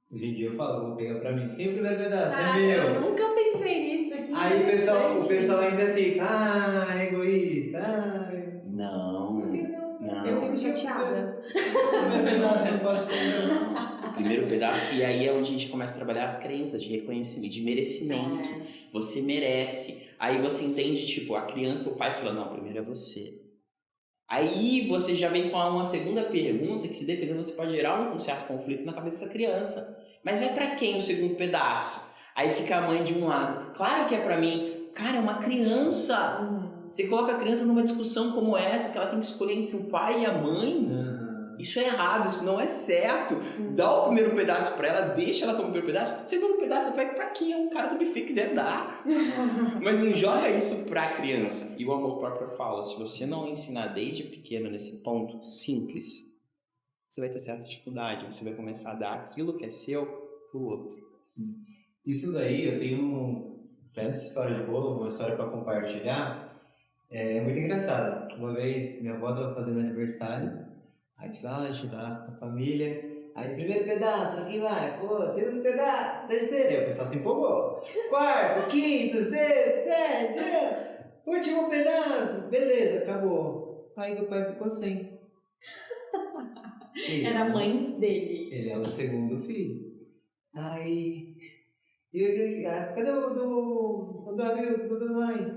Hoje em dia eu falo, vou pegar pra mim. Quem é o primeiro pedaço? Ah, É meu. eu nunca pensei nisso aqui. Aí o pessoal ainda fica, egoísta, Não. Por que não? Eu fico chateada. O primeiro pedaço não pode ser não. O primeiro pedaço, e aí é onde a gente começa a trabalhar as crenças de reconhecimento, de merecimento. Você merece. Aí você entende, tipo, a criança, o pai fala, não, primeiro é você. Aí você já vem com uma segunda pergunta, que se dependendo você pode gerar um certo conflito na cabeça dessa criança. Mas vai pra quem o segundo pedaço? Aí fica a mãe de um lado. Claro que é pra mim. Cara, é uma criança. Você coloca a criança numa discussão como essa, que ela tem que escolher entre o pai e a mãe. Isso é errado, isso não é certo. Dá o primeiro pedaço pra ela, deixa ela comer o primeiro pedaço. O segundo pedaço vai pra quem o cara do buffet quiser dar. Mas não joga isso pra criança. E o amor próprio fala, se você não ensinar desde pequeno nesse ponto simples, você vai ter certa dificuldade. Você vai começar a dar aquilo que é seu pro outro. Isso daí, eu tenho, nessa história de bolo, uma história pra compartilhar, é muito engraçada. Uma vez, minha avó estava fazendo aniversário, aí lá, churrasco com a família, aí primeiro pedaço, aqui vai, pô, segundo pedaço, terceiro, aí o pessoal se empolgou, quarto, quinto, sexto, sétimo, último pedaço, beleza, acabou. Aí meu pai ficou sem. Era a mãe dele. Ele é o segundo filho. Aí. Cadê o do amigo e tudo mais?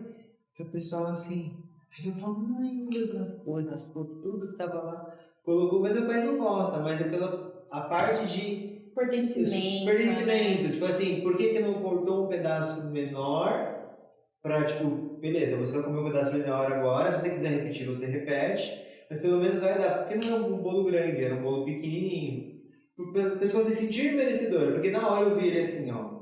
O pessoal assim. Aí eu falo, ai meu Deus, ela foi, raspou tudo que tava lá. Colocou, mas meu pai não gosta, mas é pela a parte de Pertencimento. Tipo assim, por que não cortou um pedaço menor pra, tipo, beleza, você vai comer um pedaço menor agora, se você quiser repetir, você repete, mas pelo menos vai dar, porque não era um bolo grande, era um bolo pequenininho. Pra pessoa se sentir merecedora, porque na hora eu vi ele assim, ó,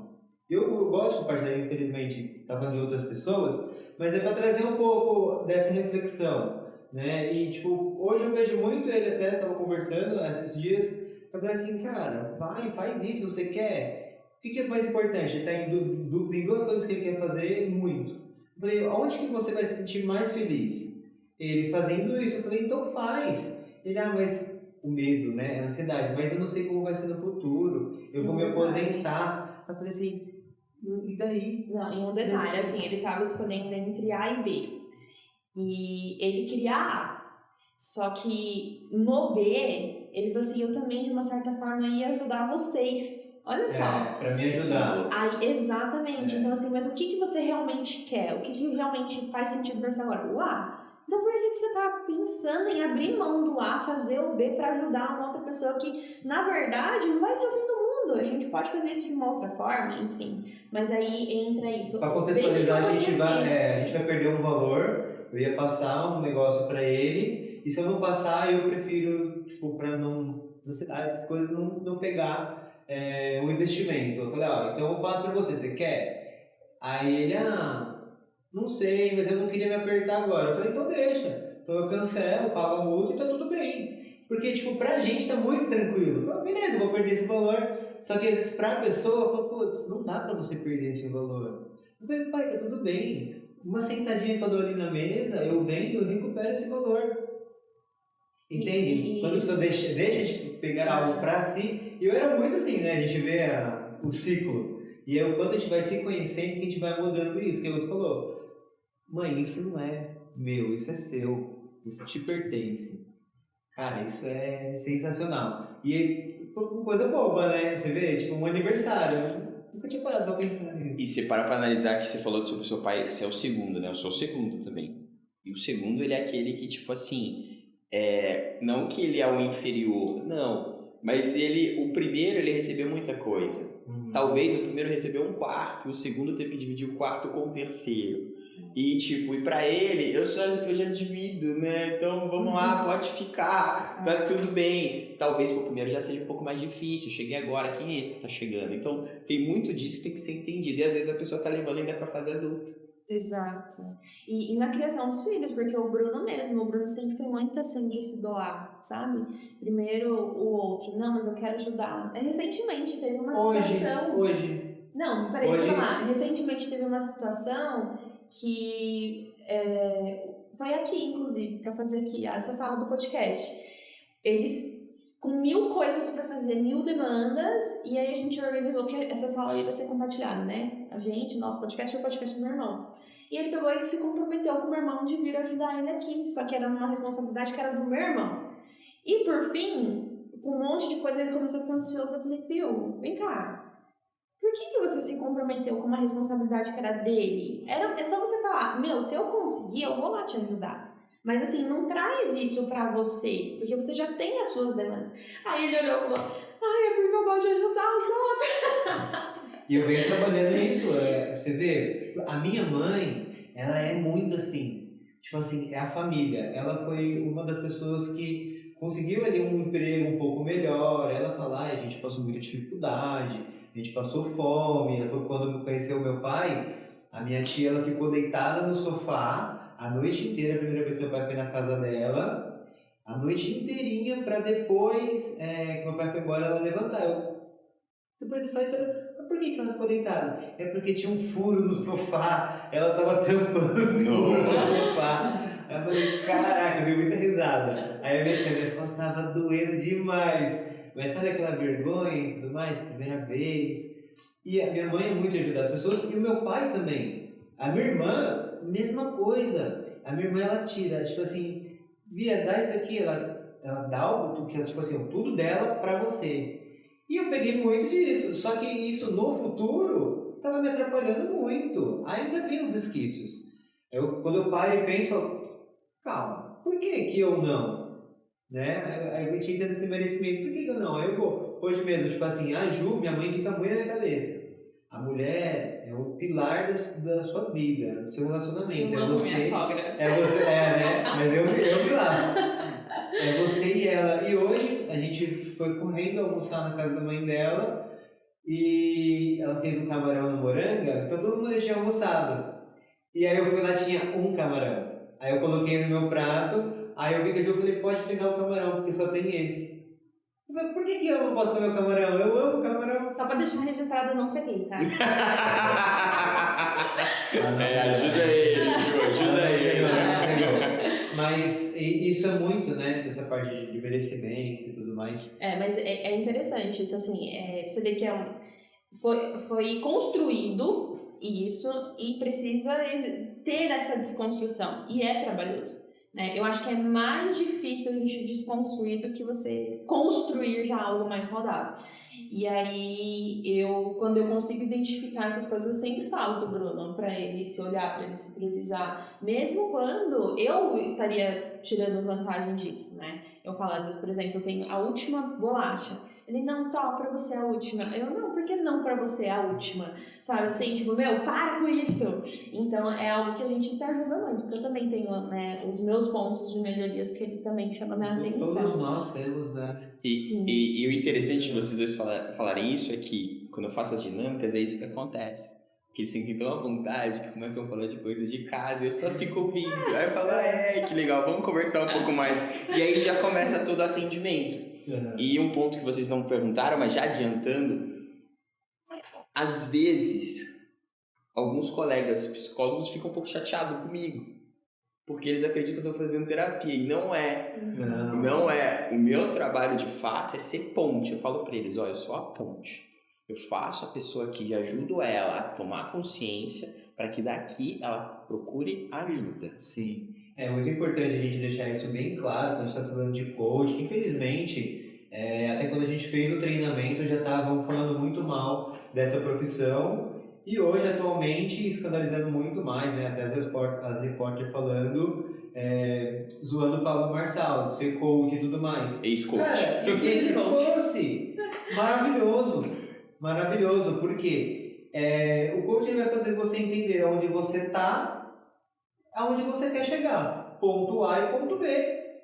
eu gosto de compartilhar, infelizmente, tá falando de outras pessoas, mas é pra trazer um pouco dessa reflexão, né, e tipo, hoje eu vejo muito, ele até tava conversando esses dias, eu falei assim, cara, vai, faz isso, você quer. O que é mais importante? Ele está em dúvida em duas coisas que ele quer fazer muito. Eu falei, onde que você vai se sentir mais feliz? Ele fazendo isso. Eu falei, então faz. Ele, mas o medo, né? A ansiedade, mas eu não sei como vai ser no futuro. Eu vou me aposentar. Eu falei assim, e daí? Não, e um detalhe, assim, ele estava escolhendo entre A e B. E ele queria A. Só que no B, ele falou assim, eu também, de uma certa forma, ia ajudar vocês. Olha só. Pra me ajudar. Aí, exatamente. Então, assim, mas o que você realmente quer? O que realmente faz sentido pra você agora? O A. Então, por que você tá pensando em abrir mão do A, fazer o B pra ajudar uma outra pessoa que, na verdade, não vai ser o fim do mundo? A gente pode fazer isso de uma outra forma, enfim. Mas aí entra isso. Pra contextualizar, a gente vai perder um valor. Eu ia passar um negócio pra ele, e se eu não passar, eu prefiro, tipo, pra não, essas coisas não pegar o investimento. Eu falei, então eu passo pra você, você quer? Aí ele, não sei, mas eu não queria me apertar agora. Eu falei, então deixa. Então eu cancelo, pago a multa e tá tudo bem. Porque, tipo, pra gente tá muito tranquilo. Eu falei, beleza, eu vou perder esse valor. Só que às vezes pra pessoa, eu falo, putz, não dá pra você perder esse valor. Eu falei, pai, tá tudo bem. Uma sentadinha que eu dou ali na mesa, eu vendo, eu recupero esse valor. Entende? Quando a pessoa deixa de pegar algo pra si, eu era muito assim, né? A gente vê o ciclo. E aí, o quanto a gente vai se conhecendo, que a gente vai mudando isso. Que você falou, mãe, isso não é meu, isso é seu, isso te pertence. Cara, isso é sensacional. E uma coisa boba, né? Você vê, tipo, um aniversário. Nunca tinha parado pra pensar nisso. E você para analisar que você falou sobre o seu pai, você é o segundo, né? Eu sou o segundo também. E o segundo, ele é aquele que, tipo assim, não que ele é o inferior, não. Mas o primeiro, ele recebeu muita coisa. Talvez o primeiro recebeu um quarto, e o segundo teve que dividir o quarto com o terceiro. E, tipo, pra ele, eu já divido, né? Então, vamos lá, pode ficar, tá tudo bem. Talvez pro primeiro já seja um pouco mais difícil. Cheguei agora, quem é esse que tá chegando? Então, tem muito disso que tem que ser entendido. E às vezes a pessoa tá levando ainda pra fase adulta. Exato. E na criação dos filhos, porque o Bruno sempre foi muito assim de se doar, sabe? Primeiro o outro, não, mas eu quero ajudar. Recentemente teve uma situação... Não, peraí, deixa eu falar. Recentemente teve uma situação que foi aqui, inclusive, pra fazer aqui, essa sala do podcast. Eles com 1000 coisas pra fazer, 1000 demandas, e aí a gente organizou que essa sala aí vai ser compartilhada, né? Nosso podcast é o podcast do meu irmão. E ele pegou e se comprometeu com o meu irmão de vir ajudar ele aqui, só que era uma responsabilidade que era do meu irmão. E por fim, com um monte de coisa, ele começou a ficar ansioso. Eu falei, Pio, vem cá. Por que você se comprometeu com uma responsabilidade que era dele? É só você falar, se eu conseguir, eu vou lá te ajudar. Mas assim, não traz isso pra você, porque você já tem as suas demandas. Aí ele olhou e falou, é porque eu gosto de ajudar os outros. E eu venho trabalhando nisso, você vê, tipo, a minha mãe, ela é muito assim, tipo assim, é a família. Ela foi uma das pessoas que conseguiu ali um emprego um pouco melhor. Ela fala, a gente passou muita dificuldade, a gente passou fome. Ela falou, quando conheceu o meu pai, a minha tia, ela ficou deitada no sofá a noite inteira. A primeira vez que meu pai foi na casa dela, a noite inteirinha, pra depois, que meu pai foi embora, ela levantar. Depois disso, por que ela ficou deitada? É porque tinha um furo no sofá, ela tava tampando o furo no sofá. Aí eu falei, caraca, eu dei muita risada. Aí a minha resposta tava doendo demais. Mas sabe aquela vergonha e tudo mais? Primeira vez. E a minha mãe é muito ajudar as pessoas, e o meu pai também. A minha irmã, mesma coisa. A minha irmã, ela tira, tipo assim, Bia, dá isso aqui, ela dá algo que, tipo assim, tudo dela pra você. E eu peguei muito disso, só que isso no futuro tava me atrapalhando muito. Ainda vi uns resquícios. Quando eu paro e penso, calma, por que eu não? Né? Aí eu tinha esse merecimento, por que eu não? Aí eu vou, hoje mesmo, tipo assim, a Ju, minha mãe fica muito na minha cabeça. A mulher é o pilar da sua vida, do seu relacionamento. Eu amo minha sogra. Né? Mas eu me lasco. É você e ela. E hoje a gente foi correndo almoçar na casa da mãe dela e ela fez um camarão na moranga, então todo mundo tinha almoçado. E aí eu fui lá, tinha um camarão. Aí eu coloquei no meu prato, aí eu vi que a Ju, falei, pode pegar o camarão, porque só tem esse. Eu falei, por que eu não posso comer o camarão? Eu amo camarão. Só pra deixar registrado, eu não peguei, tá? Ajuda ele, Ju, ajuda ele. Mas isso é muito, né, dessa parte de merecimento e tudo mais. Mas é interessante isso, assim, você vê que foi construído isso e precisa ter essa desconstrução, e é trabalhoso, né? Eu acho que é mais difícil a gente desconstruir do que você construir já algo mais saudável. E aí, quando eu consigo identificar essas coisas, eu sempre falo pro Bruno, pra ele se olhar, pra ele se priorizar, mesmo quando eu estaria tirando vantagem disso, né? Eu falo, às vezes, por exemplo, eu tenho a última bolacha. Ele, não, tá, pra você é a última. Eu, não, por que não pra você é a última? Sabe, assim, tipo, para com isso! Então, é algo que a gente se ajuda muito, porque eu também tenho, né, os meus pontos de melhorias que ele também chama minha atenção. Todos nós temos, né? E o interessante de vocês dois falarem isso é que, quando eu faço as dinâmicas, é isso que acontece. Porque eles sentem tão à vontade que começam a falar de coisas de casa e eu só fico ouvindo. Aí eu falo, que legal, vamos conversar um pouco mais. E aí já começa todo o atendimento. Uhum. E um ponto que vocês não perguntaram, mas já adiantando, às vezes, alguns colegas psicólogos ficam um pouco chateados comigo, porque eles acreditam que eu estou fazendo terapia, e não é. Não é. O meu trabalho, de fato, é ser ponte. Eu falo para eles, eu sou a ponte. Eu faço a pessoa aqui e ajudo ela a tomar consciência para que daqui ela procure ajuda. Sim. É muito importante a gente deixar isso bem claro quando a gente está falando de coach. Infelizmente, até quando a gente fez o treinamento, já estavam falando muito mal dessa profissão. E hoje, atualmente, escandalizando muito mais, né? Até as repórteres falando, zoando o Pablo Marçal, de ser coach e tudo mais. Ex-coach. Cara, e se ele fosse? Maravilhoso, porque o coach ele vai fazer você entender onde você está, aonde você quer chegar. Ponto A e ponto B.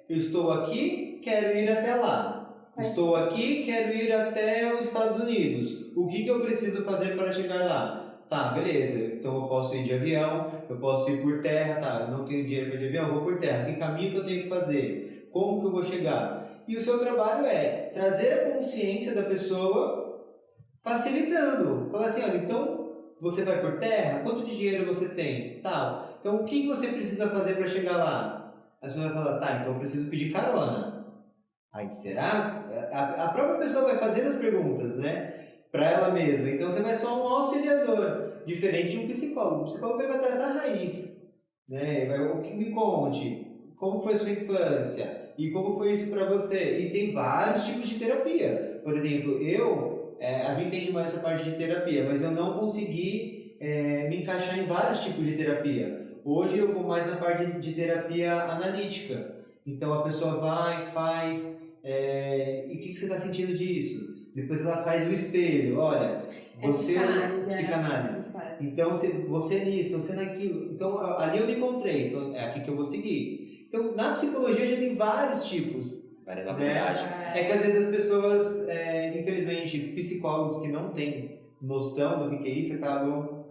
Eu estou aqui, quero ir até lá. Estou aqui, quero ir até os Estados Unidos. O que eu preciso fazer para chegar lá? Tá, beleza. Então eu posso ir de avião, eu posso ir por terra, tá? Eu não tenho dinheiro para ir de avião, eu vou por terra. Que caminho que eu tenho que fazer? Como que eu vou chegar? E o seu trabalho é trazer a consciência da pessoa, facilitando. Fala assim, olha, então você vai por terra? Quanto de dinheiro você tem? Tal. Então o que você precisa fazer para chegar lá? Aí você vai falar, tá, então eu preciso pedir carona. Aí será? A própria pessoa vai fazendo as perguntas, né? Para ela mesma. Então você vai só um auxiliador, diferente de um psicólogo. O psicólogo vai tratar a raiz, né? Me conte como foi sua infância e como foi isso para você. E tem vários tipos de terapia. Por exemplo, a gente entende mais essa parte de terapia, mas eu não consegui me encaixar em vários tipos de terapia. Hoje eu vou mais na parte de terapia analítica. Então a pessoa vai, faz, e o que você está sentindo disso? Depois ela faz o espelho, olha, você... Psicanálise. Então você é nisso, você naquilo. Então ali eu me encontrei, então, é aqui que eu vou seguir. Então na psicologia já tem vários tipos. Várias abordagens. É que às vezes as pessoas, infelizmente, psicólogos que não têm noção do que é isso, acabam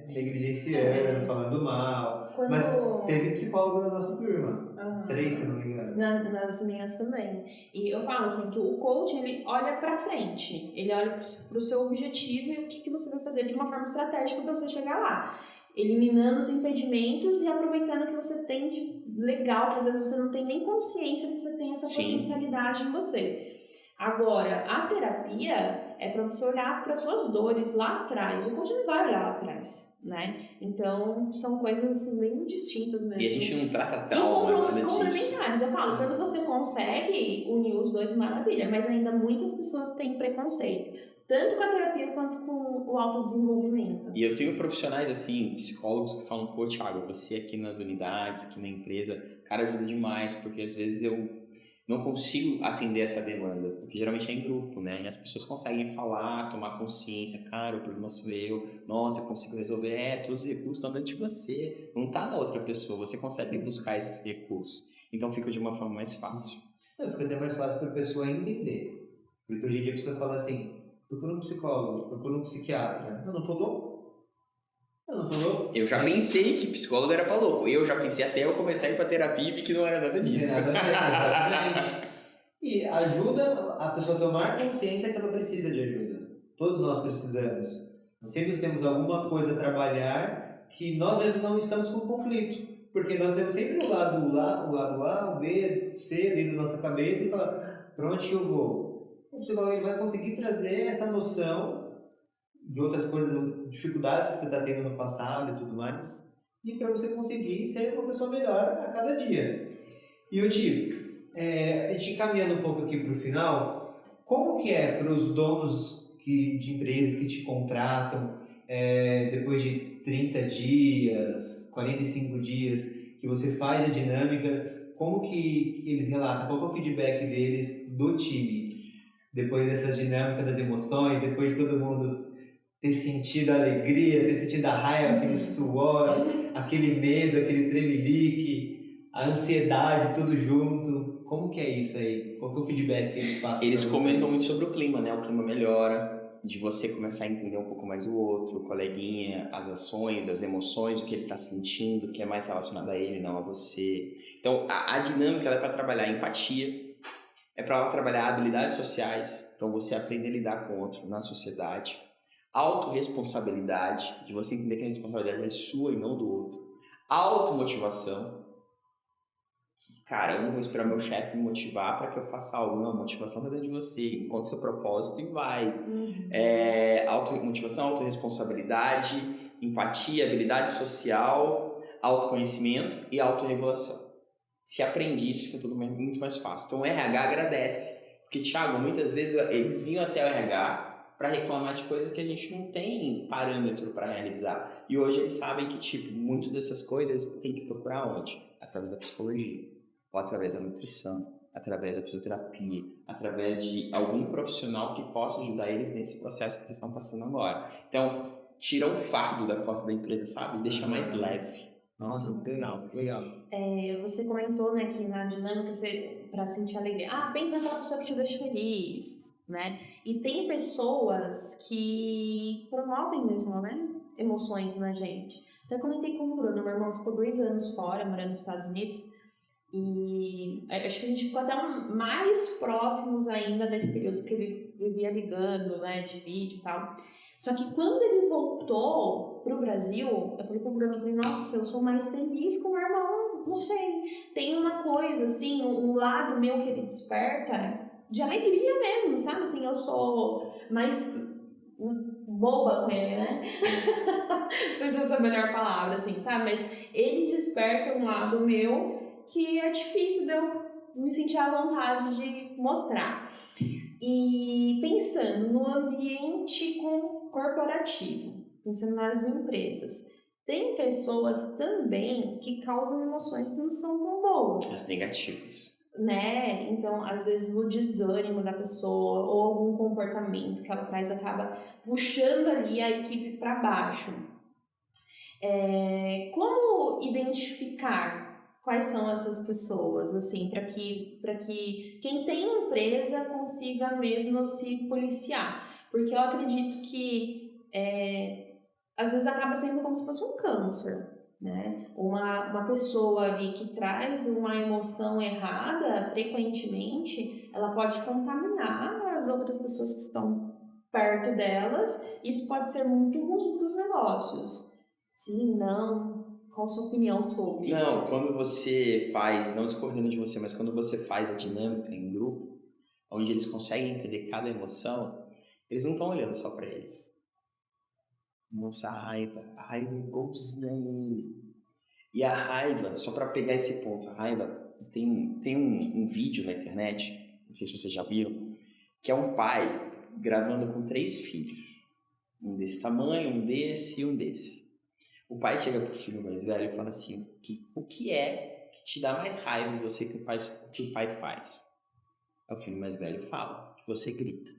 negligenciando, falando mal. Mas teve psicólogo na nossa turma. 3, se não me engano. Nas minhas também. E eu falo assim, que o coach, ele olha pra frente. Ele olha pro seu objetivo e o que você vai fazer de uma forma estratégica para você chegar lá. Eliminando os impedimentos e aproveitando o que você tem de legal, que às vezes você não tem nem consciência que você tem essa potencialidade em você. Agora, a terapia é para você olhar para suas dores lá atrás. O coach não vai olhar lá atrás. né? Então, são coisas assim, bem distintas mesmo. E a gente não trata E traumas, nada disso. complementares, eu falo, quando você consegue unir os dois, maravilha, mas ainda muitas pessoas têm preconceito, tanto com a terapia quanto com o autodesenvolvimento. E eu tenho profissionais, assim, psicólogos que falam, pô, Thiago, você aqui nas unidades, aqui na empresa, cara, ajuda demais, porque às vezes eu não consigo atender essa demanda, porque geralmente é em grupo, né? E as pessoas conseguem falar, tomar consciência, cara, o problema sou eu, nossa, eu consigo resolver, todos os recursos estão dentro de você, não tá na outra pessoa, você consegue buscar esses recursos. Então fica de uma forma mais fácil. Fica até mais fácil para a pessoa entender. Porque hoje em dia a pessoa fala assim, procura um psicólogo, procura um psiquiatra. Eu não tô louco. Eu já pensei que psicólogo era pra louco. Eu já pensei até eu começar a ir pra terapia e vi que não era nada disso. Não tem nada a ver, exatamente. E ajuda a pessoa a tomar consciência que ela precisa de ajuda. Todos nós precisamos. Nós sempre temos alguma coisa a trabalhar que nós mesmos não estamos com conflito. Porque nós temos sempre o lado A, o B, o C dentro da nossa cabeça e falar, para onde eu vou? O psicólogo ele vai conseguir trazer essa noção de outras coisas, dificuldades que você está tendo no passado e tudo mais, e para você conseguir ser uma pessoa melhor a cada dia. E o Ti, a gente caminhando um pouco aqui para o final, como que é para os donos de empresas que te contratam depois de 30 dias, 45 dias, que você faz a dinâmica, como que eles relatam, qual que é o feedback deles do time? Depois dessas dinâmicas das emoções, depois de todo mundo ter sentido a alegria, ter sentido a raiva, aquele suor, aquele medo, aquele tremelique, a ansiedade, tudo junto. Como que é isso aí? Qual que é o feedback que eles passam? Eles comentam muito sobre o clima, né? O clima melhora, de você começar a entender um pouco mais o outro, o coleguinha, as ações, as emoções, o que ele está sentindo, que é mais relacionado a ele, não a você. Então, a dinâmica ela é para trabalhar empatia, é para trabalhar habilidades sociais, então você aprender a lidar com o outro na sociedade. Autorresponsabilidade, de você entender que a responsabilidade é sua e não do outro. Automotivação. Cara, eu não vou esperar meu chefe me motivar para que eu faça algo. Não, a motivação está dentro de você. Encontre seu propósito e vai. Automotivação, autorresponsabilidade, empatia, habilidade social, autoconhecimento e autorregulação. Se aprende isso, fica tudo muito mais fácil. Então o RH agradece. Porque, Thiago, muitas vezes eles vinham até o RH para reclamar de coisas que a gente não tem parâmetro para realizar. E hoje eles sabem que, muitas dessas coisas eles têm que procurar onde? Através da psicologia, ou através da nutrição, através da fisioterapia, através de algum profissional que possa ajudar eles nesse processo que eles estão passando agora. Então, tira o fardo da costa da empresa, sabe? Deixa mais leve. Nossa, legal. Você comentou, né, que na dinâmica, para sentir alegria, pensa naquela pessoa que te deixa feliz, né? E tem pessoas que promovem mesmo, né, emoções na gente. Até comentei com o Bruno, meu irmão ficou 2 anos fora, morando nos Estados Unidos, e acho que a gente ficou até mais próximos ainda nesse período que ele vivia ligando, né, de vídeo e tal. Só que quando ele voltou pro Brasil, eu falei pro Bruno, nossa, eu sou mais feliz com o meu irmão, não sei. Tem uma coisa, assim, um lado meu que ele desperta de alegria mesmo, sabe? Assim, eu sou mais boba com ele, né? Não sei se essa é a melhor palavra, assim, sabe? Mas ele desperta um lado meu que é difícil de eu me sentir à vontade de mostrar. E pensando no ambiente corporativo, pensando nas empresas, tem pessoas também que causam emoções que não são tão boas. As negativas. Né? Então, às vezes, o desânimo da pessoa ou algum comportamento que ela traz acaba puxando ali a equipe para baixo. Como identificar quais são essas pessoas, assim, para que quem tem empresa consiga mesmo se policiar? Porque eu acredito que às vezes acaba sendo como se fosse um câncer, né? Uma pessoa ali que traz uma emoção errada, frequentemente, ela pode contaminar as outras pessoas que estão perto delas. Isso pode ser muito ruim para os negócios. Sim, não. Qual a sua opinião sobre? Não, quando você faz, não discordando de você, mas quando você faz a dinâmica em grupo, onde eles conseguem entender cada emoção, eles não estão olhando só para eles. Nossa, a raiva igualzinha a ele. E a raiva, só pra pegar esse ponto, a raiva, tem um vídeo na internet, não sei se vocês já viram, que é um pai gravando com 3 filhos. Um desse tamanho, um desse e um desse. O pai chega pro filho mais velho e fala assim, o que é que te dá mais raiva em você que o pai faz? Aí o filho mais velho fala, que você grita.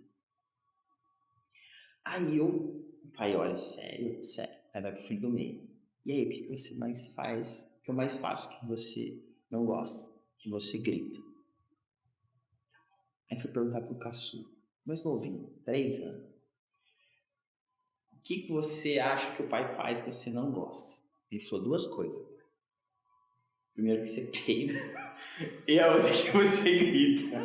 Aí o pai olha, sério, sério. Aí vai pro filho do meio. E aí, o que você mais faz, o que eu mais faço que você não gosta? Que você grita. Aí foi perguntar pro caçula, mais novinho, 3 anos. O que você acha que o pai faz que você não gosta? Ele falou 2 coisas. Primeiro que você peida e a outra que você grita.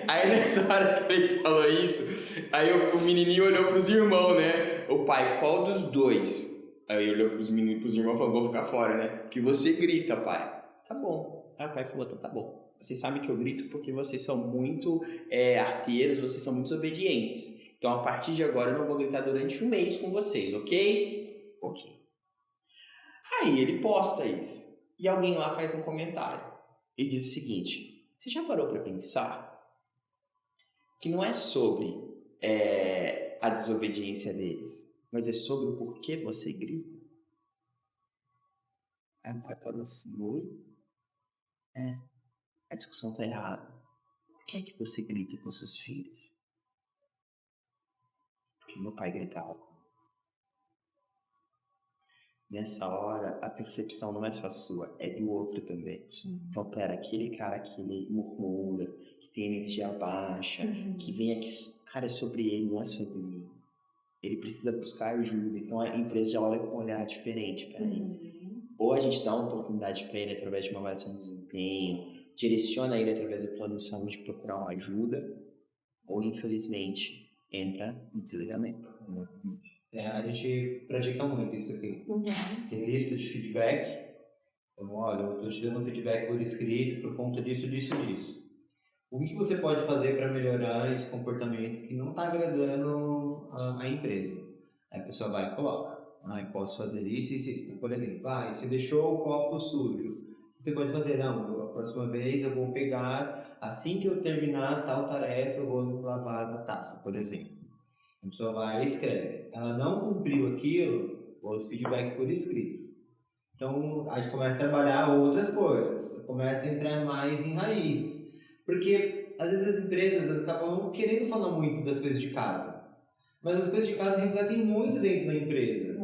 Aí nessa hora que ele falou isso, aí o menininho olhou pros irmãos, né? O pai, qual dos 2? Aí olhou pros meninos, pros irmãos e falou, vou ficar fora, né? Que você grita, pai. Tá bom. Aí o pai falou, então tá bom. Vocês sabem que eu grito porque vocês são muito arteiros, vocês são muito obedientes. Então a partir de agora eu não vou gritar durante 1 mês com vocês, ok? Ok. Aí ele posta isso. E alguém lá faz um comentário. E diz o seguinte, você já parou para pensar que não é sobre a desobediência deles, mas é sobre o porquê você grita? Aí o pai falou assim, oi? A discussão tá errada. Por que é que você grita com seus filhos? Porque meu pai gritava. Nessa hora, a percepção não é só sua, é do outro também. Então, pera, aquele cara que ele murmura, que tem energia baixa, que vem aqui, cara, é sobre ele, não é sobre mim. Ele precisa buscar ajuda, então a empresa já olha com um olhar diferente, peraí. Ou a gente dá uma oportunidade para ele através de uma avaliação de desempenho, direciona ele através do plano de saúde procurar uma ajuda, ou infelizmente entra no desligamento. A gente pratica muito isso aqui. Tem lista de feedback. Então, olha, eu estou te dando um feedback por escrito por conta disso, disso, disso. O que você pode fazer para melhorar esse comportamento que não está agradando a empresa? Aí a pessoa vai e coloca. Eu posso fazer isso e isso. Por exemplo, você deixou o copo sujo. Você pode fazer, não, a próxima vez eu vou pegar, assim que eu terminar tal tarefa, eu vou lavar a taça, por exemplo. A pessoa vai e escreve. Ela não cumpriu aquilo, outro feedback por escrito. Então, a gente começa a trabalhar outras coisas, começa a entrar mais em raízes. Porque, às vezes, as empresas acabam não querendo falar muito das coisas de casa. Mas as coisas de casa refletem muito dentro da empresa.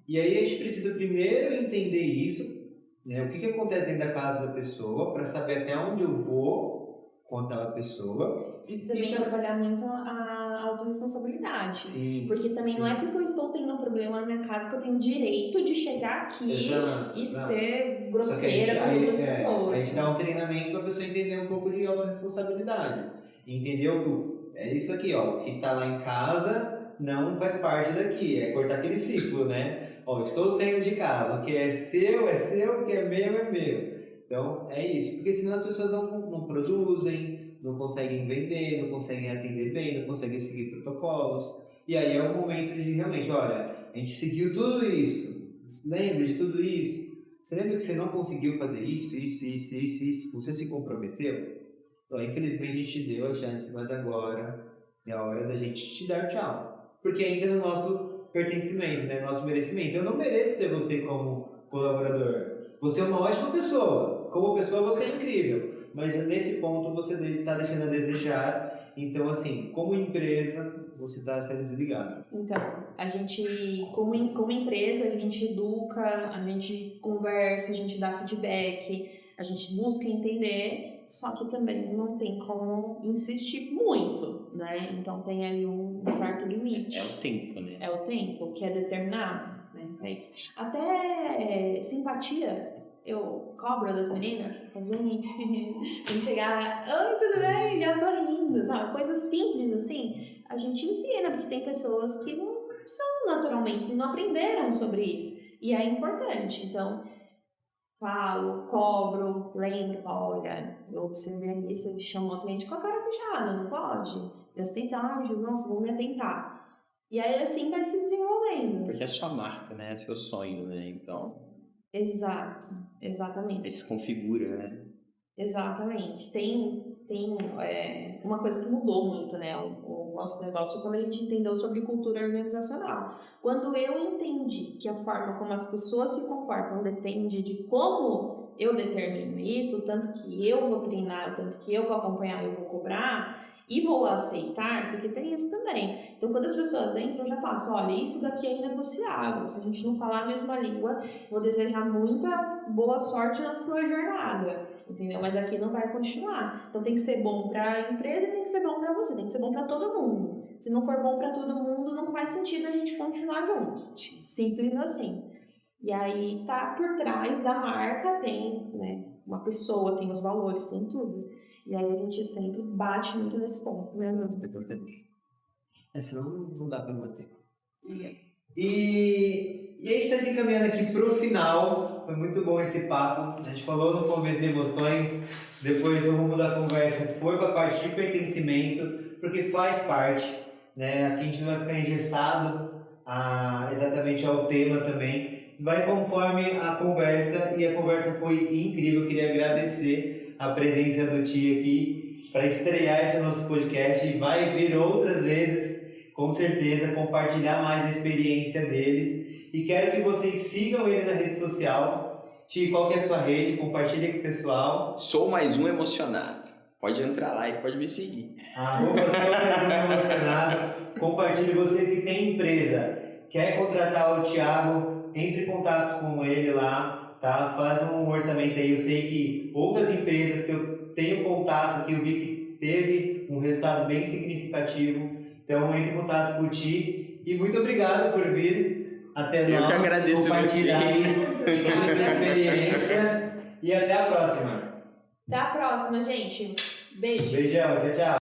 E aí a gente precisa primeiro entender isso, né? O que acontece dentro da casa da pessoa, para saber até onde eu vou com aquela pessoa. E também trabalhar muito a autorresponsabilidade. Sim, porque também não é porque eu estou tendo um problema na minha casa que eu tenho direito de chegar aqui ser grosseira com outras pessoas. A gente dá um treinamento para a pessoa entender um pouco de autorresponsabilidade. Entendeu que é isso aqui, ó, o que está lá em casa não faz parte daqui. É cortar aquele ciclo, né? Estou saindo de casa, o que é seu, o que é meu. Então, é isso. Porque senão as pessoas não produzem, não conseguem vender, não conseguem atender bem, não conseguem seguir protocolos. E aí é o momento de realmente, olha, a gente seguiu tudo isso, lembra de tudo isso? Você lembra que você não conseguiu fazer isso? Você se comprometeu? Então, infelizmente a gente deu a chance, mas agora é a hora da gente te dar tchau. Porque ainda no nosso pertencimento, né? Nosso merecimento. Eu não mereço ter você como colaborador. Você é uma ótima pessoa. Como pessoa você é incrível. Mas nesse ponto você está deixando a desejar. Então, assim, como empresa, você está sendo desligado. Então, a gente, como empresa, a gente educa, a gente conversa, a gente dá feedback, a gente busca entender, só que também não tem como insistir muito, né? Então tem ali um certo limite. É o tempo, né? É o tempo que é determinado, né? Pra isso. Até simpatia. Eu cobro das meninas, gente, tem que chegar, oi, tudo bem? Já sorrindo, sabe? Coisas simples assim, a gente ensina, porque tem pessoas que não são naturalmente, não aprenderam sobre isso. E é importante, então, falo, cobro, lembro, olha, eu observei isso, ele chamou o cliente com a cara fechada, não pode? Presta atenção, nossa, vou me atentar. E aí assim vai se desenvolvendo. Porque é sua marca, né? É seu sonho, né? Então, Exato, ele exatamente. se configura, né? Exatamente. Tem uma coisa que mudou muito, né, o nosso negócio quando a gente entendeu sobre cultura organizacional. Quando eu entendi que a forma como as pessoas se comportam depende de como eu determino isso, o tanto que eu vou treinar, o tanto que eu vou acompanhar, eu vou cobrar e vou aceitar, porque tem isso também. Então, quando as pessoas entram, já passam, olha, isso daqui é inegociável. Se a gente não falar a mesma língua, vou desejar muita boa sorte na sua jornada, entendeu? Mas aqui não vai continuar. Então tem que ser bom para a empresa e tem que ser bom para você, tem que ser bom para todo mundo. Se não for bom para todo mundo, não faz sentido a gente continuar junto. Simples assim. E aí tá por trás da marca, tem, né, uma pessoa, tem os valores, tem tudo. E aí a gente sempre bate muito nesse ponto, né? É importante. Senão não dá para manter. E a gente está se encaminhando aqui para o final. Foi muito bom esse papo. A gente falou no começo de emoções, depois o rumo da conversa foi para a parte de pertencimento, porque faz parte, né? Aqui a gente não vai ficar engessado exatamente ao tema também. Vai conforme a conversa, e a conversa foi incrível. Eu queria agradecer a presença do Ti aqui para estrear esse nosso podcast. Vai vir outras vezes, com certeza, compartilhar mais da experiência deles. E quero que vocês sigam ele na rede social. Ti, qual que é a sua rede? Compartilha com o pessoal. Sou mais um emocionado. Pode entrar lá e pode me seguir. @emocionado. Compartilhe. Você que tem empresa, quer contratar o Thiago, entre em contato com ele lá, tá? Faz um orçamento aí. Eu sei que outras empresas que eu tenho contato, que eu vi que teve um resultado bem significativo. Então, entre em contato com o Ti. E muito obrigado por vir até nós. Eu que agradeço compartilhar vocês. toda a sua experiência. E até a próxima. Até a próxima, gente. Beijo. Beijão, tchau, tchau.